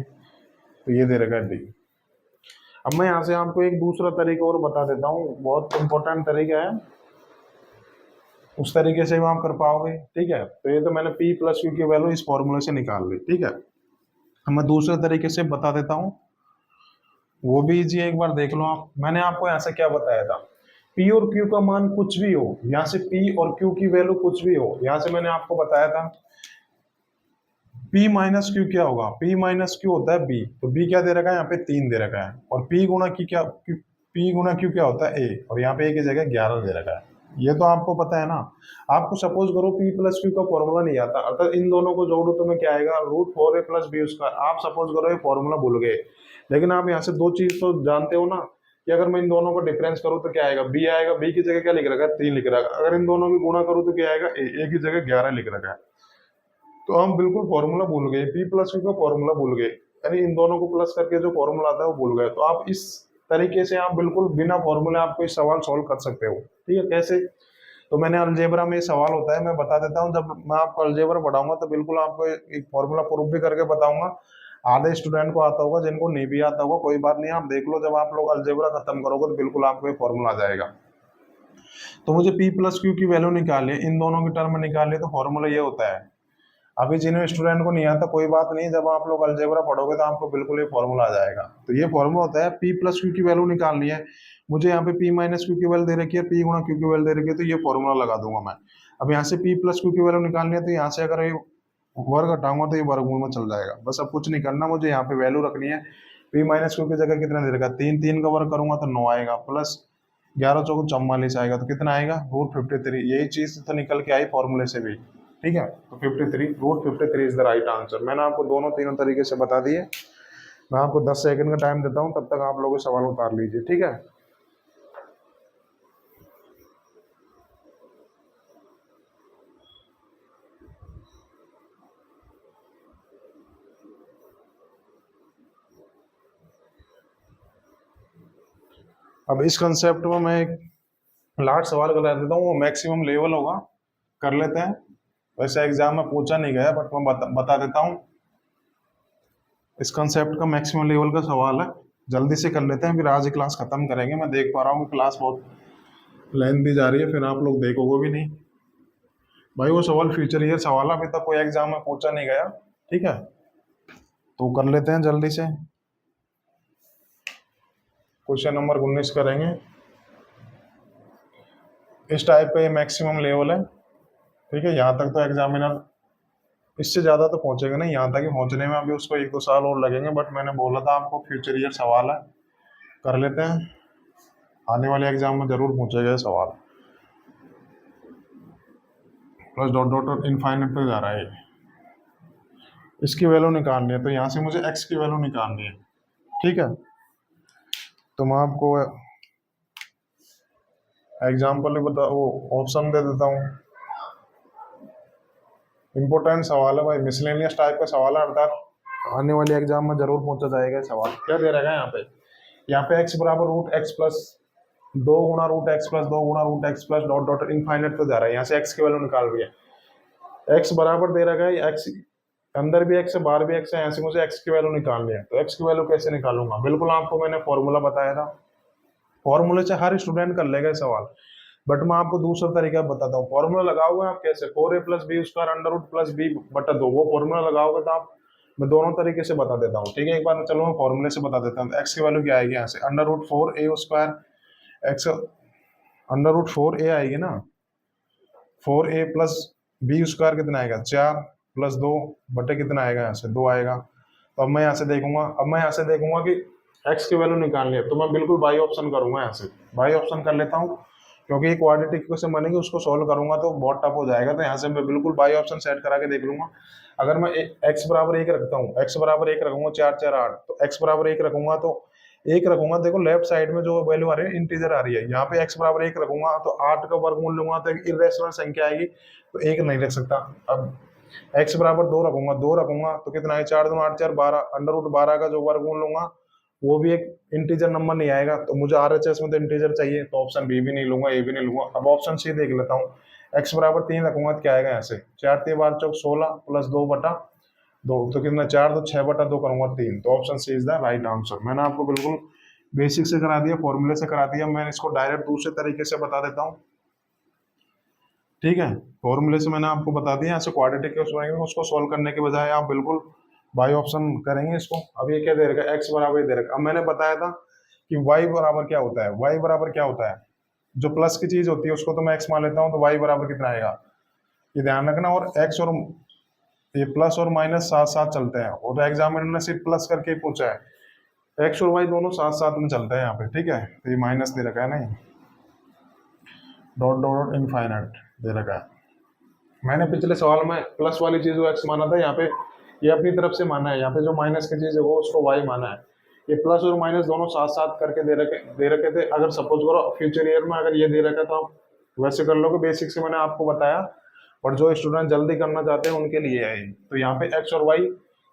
तो ये दे रहेगा डी। अब मैं यहाँ से आपको एक दूसरा तरीका और बता देता हूँ, बहुत इंपॉर्टेंट तरीका है, उस तरीके से भी आप कर पाओगे, ठीक है। तो ये तो मैंने p + q की वैल्यू इस फॉर्मूले से निकाल ली, ठीक है। अब मैं दूसरे तरीके से बता देता हूँ, वो भी इजी है, एक बार देख लो आप। मैंने आपको यहाँ से क्या बताया था, p और q का मान कुछ भी हो, यहाँ से p और q की वैल्यू कुछ भी हो, यहाँ से मैंने आपको बताया था p - q क्या होगा, p - q होता है b। तो b क्या दे रखा है यहाँ पे 3 दे रखा है, और p × q क्या होता है a, और यहाँ पे a की जगह 11 दे रखा है, ये तो आपको पता है ना। आपको सपोज करो पी प्लस क्यू का फॉर्मूला नहीं आता, अगर इन दोनों को जोड़ो तो मैं क्या आएगा, √4a प्लस बी स्क्वायर। आप सपोज करो ये फॉर्मूला भूल गए, लेकिन आप यहाँ से दो चीज तो जानते हो ना, कि अगर मैं इन दोनों को डिफरेंस करूँ तो क्या आएगा, बी आएगा। बी की जगह क्या लिख रखा है, 3 लिख रखा है। अगर इन दोनों की गुणा करूँ तो क्या आएगा, ए की जगह 11 लिख रखा है। तो हम बिल्कुल फॉर्मूला भूल गए, पी प्लस क्यू का फॉर्मूला भूल गए, यानी इन दोनों को प्लस करके जो फॉर्मूला आता है वो भूल गए। तो आप इस तरीके से आप बिल्कुल बिना फॉर्मूले आप कोई सवाल सॉल्व कर सकते हो। ठीक है, कैसे? तो मैंने अलजेब्रा में ये सवाल होता है, मैं बता देता हूँ। जब मैं आपको अलजेब्रा पढ़ाऊंगा तो बिल्कुल आपको एक फॉर्मूला प्रूफ भी करके बताऊंगा। आधे स्टूडेंट को आता होगा, जिनको नहीं भी आता होगा कोई बात नहीं, आप देख लो। जब आप लोग अलजेब्रा खत्म करोगे तो बिल्कुल आपको ये फॉर्मूला आ जाएगा। तो मुझे पी प्लस क्यू की वैल्यू निकालिए, इन दोनों की टर्म निकालिए, तो फॉर्मूला ये होता है। अभी जिन्हें स्टूडेंट को नहीं आता कोई बात नहीं, जब आप लोग अलजेब्रा पढ़ोगे तो आपको बिल्कुल ये फॉर्मूला आ जाएगा। तो ये फॉर्मूला होता है, पी प्लस क्यू की वैल्यू निकालनी है मुझे। यहाँ पे पी माइनस क्यू की वैल्यू दे रखी है, पी गुणा क्यू की वैल्यू दे रखी है, तो ये फॉर्मूला लगा दूंगा मैं। अब यहाँ से पी प्लस क्यू की वैल्यू निकालनी है, तो यहाँ से अगर ये वर्ग हटाऊंगा तो ये वर्गमूल में चल जाएगा। बस अब कुछ नहीं करना, मुझे यहाँ पे वैल्यू रखनी है। पी माइनस क्यू की जगह कितना दे रखा है, 3, 3 का वर्ग करूंगा तो 9 आएगा, प्लस 11 चौको 44 आएगा, तो कितना आएगा, √53। यही चीज तो निकल के आई फॉर्मूले से भी। ठीक है, तो 53, √53 इज द राइट आंसर। मैंने आपको दोनों तीनों तरीके से बता दिए। मैं आपको 10 सेकंड का टाइम देता हूँ, तब तक आप लोग सवाल उतार लीजिए। ठीक है, अब इस कंसेप्ट में मैं एक लास्ट सवाल करा देता हूँ, वो मैक्सिमम लेवल होगा, कर लेते हैं। वैसे एग्जाम में पूछा नहीं गया, बट मैं बता देता हूँ। इस कंसेप्ट का मैक्सिमम लेवल का सवाल है, जल्दी से कर लेते हैं, फिर आज ही क्लास खत्म करेंगे। मैं देख पा रहा हूँ कि क्लास बहुत लेंथी जा रही है, फिर आप लोग देखोगे भी नहीं। भाई वो सवाल फ्यूचर ईयर सवाल है, अभी तक कोई एग्जाम में पूछा नहीं गया। ठीक है, तो कर लेते हैं जल्दी से। क्वेश्चन नंबर 19 करेंगे। इस टाइप का ये मैक्सिमम लेवल है। ठीक है, यहाँ तक तो एग्जामिनर इससे ज़्यादा तो पहुंचेगा नहीं, यहाँ तक ही पहुंचने में अभी उसको 1-2 साल और लगेंगे, बट मैंने बोला था आपको फ्यूचर ईयर सवाल है, कर लेते हैं। आने वाले एग्जाम में जरूर पूछेगा ये सवाल। Plus dot dot dot infinite तक जा रहा है। इसकी वैल्यू निकालनी है, तो यहाँ से मुझे एक्स की वैल्यू निकालनी है। ठीक है, तो मैं आपको एग्जाम्पल बता, वो ऑप्शन दे देता हूँ। इंपॉर्टेंट सवाल है भाई, मिसलेनियस टाइप का सवाल है, अर्थात आने वाले एग्जाम में जरूर पूछा जाएगा सवाल। क्या दे रखा है यहाँ पे, यहाँ पे x बराबर √x प्लस 2 गुणा √x प्लस 2 गुणा √x plus dot dot infinite तो जा रहा है। यहाँ से x की वैल्यू निकाल रही है, x बराबर दे रखा है, x अंदर भी x है बाहर भी x है, यहाँ से मुझे x की वैल्यू निकालनी है। तो x की वैल्यू कैसे निकालूंगा, बिल्कुल आपको मैंने फॉर्मूला बताया था। फॉर्मूले से हर स्टूडेंट कर लेगा सवाल, बट मैं आपको दूसरा तरीका बताता हूँ। फॉर्मूला लगाओगे आप कैसे, 4a plus B square under root plus B बटा 2, वो फॉर्मूला लगाओगे तो आप, मैं दोनों तरीके से बता देता हूँ। ठीक है, एक बार चलो मैं फॉर्मूले से बता देता हूँ। तो एक्स की वैल्यू क्या आएगी, यहाँ से √4a स्क्वायर एक्स √4a आएगी ना, 4a प्लस बी स्क्वायर कितना आएगा, 4 प्लस 2 बटे कितना आएगा, यहाँ से 2 आएगा। तो अब मैं यहाँ से देखूंगा कि एक्स की वैल्यू निकालनी है, तो मैं बिल्कुल बाई ऑप्शन करूंगा। यहाँ से बाई ऑप्शन कर लेता हूँ, क्योंकि एक क्वाड्रेटिक इक्वेशन बनेगी, उसको सॉल्व करूंगा तो बहुत टफ हो जाएगा। तो यहाँ से मैं बिल्कुल बाई ऑप्शन सेट करा के देख लूंगा। अगर मैं एक्स बराबर 1 रखता हूँ, एक्स बराबर 1 रखूंगा, 4 4 8, तो एक्स बराबर 1 रखूंगा तो 1 रखूंगा, देखो लेफ्ट साइड में जो वैल्यू आ रही है इंटीजर आ रही है, यहाँ पे एक्स बराबर 1 रखूंगा तो 8 का वर्गमूल लूंगा तो एक इरेशनल संख्या आएगी, तो 1 नहीं रख सकता। अब एक्स बराबर 2 रखूंगा तो कितना है, 4 2 8 4 12, अंडर रूट 12 का जो वर्गमूल लूंगा वो भी एक इंटीजर नंबर नहीं आएगा। तो मुझे आरएचएस में तो इंटीजर चाहिए, तो ऑप्शन बी भी नहीं लूंगा, ए भी नहीं लूंगा। अब ऑप्शन सी देख लेता हूँ, एक्स बराबर 3 रखूंगा तो क्या आएगा, यहाँ से 4 3 12 चौक 16 प्लस 2 बटा 2, तो कितना 4 तो 6 बटा 2 करूंगा 3, तो option C is the right answer. मैंने आपको बिल्कुल बेसिक से करा दिया, फॉर्मूले से करा दिया, मैं इसको डायरेक्ट दूसरे तरीके से बता देता हूँ। ठीक है, फॉर्मूले से मैंने आपको बता दिया, यहाँ से क्वाड्रेटिक उसको सोल्व करने के बजाय आप बिल्कुल बाई ऑप्शन करेंगे इसको। अब ये क्या दे रखा है, एक्स बराबर दे रखा है। अब मैंने बताया था कि वाई बराबर क्या होता है, वाई बराबर क्या होता है, जो प्लस की चीज होती है उसको तो मैं एक्स मान लेता हूँ, तो वाई बराबर कितना आएगा, ये ध्यान रखना। और एक्स और ये प्लस और माइनस साथ साथ चलते हैं, और एग्जामिनर ने सिर्फ प्लस करके ही पूछा है, एक्स और वाई दोनों साथ साथ में चलते हैं यहाँ पे। ठीक है, तो ये माइनस दे रखा है नहीं, डॉट डॉट डॉट इनफाइनाइट दे रखा है। मैंने पिछले सवाल में प्लस वाली चीज़ को एक्स माना था, यहाँ पे ये अपनी तरफ से माना है, यहाँ पे जो माइनस की चीज़ है वो उसको वाई माना है। ये प्लस और माइनस दोनों साथ साथ करके दे रखे थे। अगर सपोज करो फ्यूचर ईयर में अगर ये दे रखा तो आप वैसे कर लोगे, बेसिक से मैंने आपको बताया। और जो स्टूडेंट जल्दी करना चाहते हैं उनके लिए है ये। तो यहाँ पे एक्स और वाई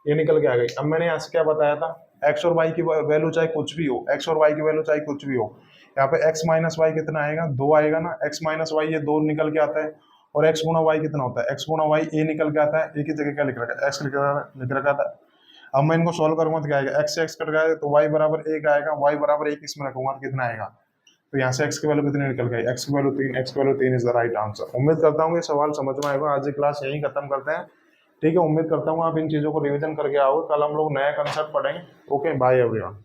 ये निकल के आ गई। अब मैंने यहाँ से क्या बताया था, एक्स और वाई की वैल्यू चाहे कुछ भी हो, एक्स और वाई की वैल्यू चाहे कुछ भी हो, यहाँ पे एक्स माइनस वाई कितना आएगा, 2 आएगा ना। एक्स माइनस वाई ये 2 निकल के आता है। और एक्स गुना वाई कितना होता है, एक्स गुना वाई ए निकल के आता है। ए की जगह क्या लिख रखा है, एक्स लिख रखा था। अब मैं इनको सॉल्व करूंगा तो क्या आएगा, एक्स से एक्स कट गया तो वाई बराबर 1 आएगा। वाई बराबर 1 इसमें रखूंगा तो कितना आएगा, तो यहाँ से एक्स की वैल्यू कितनी निकल गई, एक्स की वैल्यू 3, एक्स की value 3 is the right answer. उम्मीद करता हूँ ये सवाल समझ में आएगा। आज की क्लास यहीं खत्म करते हैं, ठीक है। उम्मीद करता हूँ आप इन चीज़ों को रिवीजन करके आओगे। कल हम लोग नया कंसेप्ट पढ़ेंगे। Okay, bye everyone.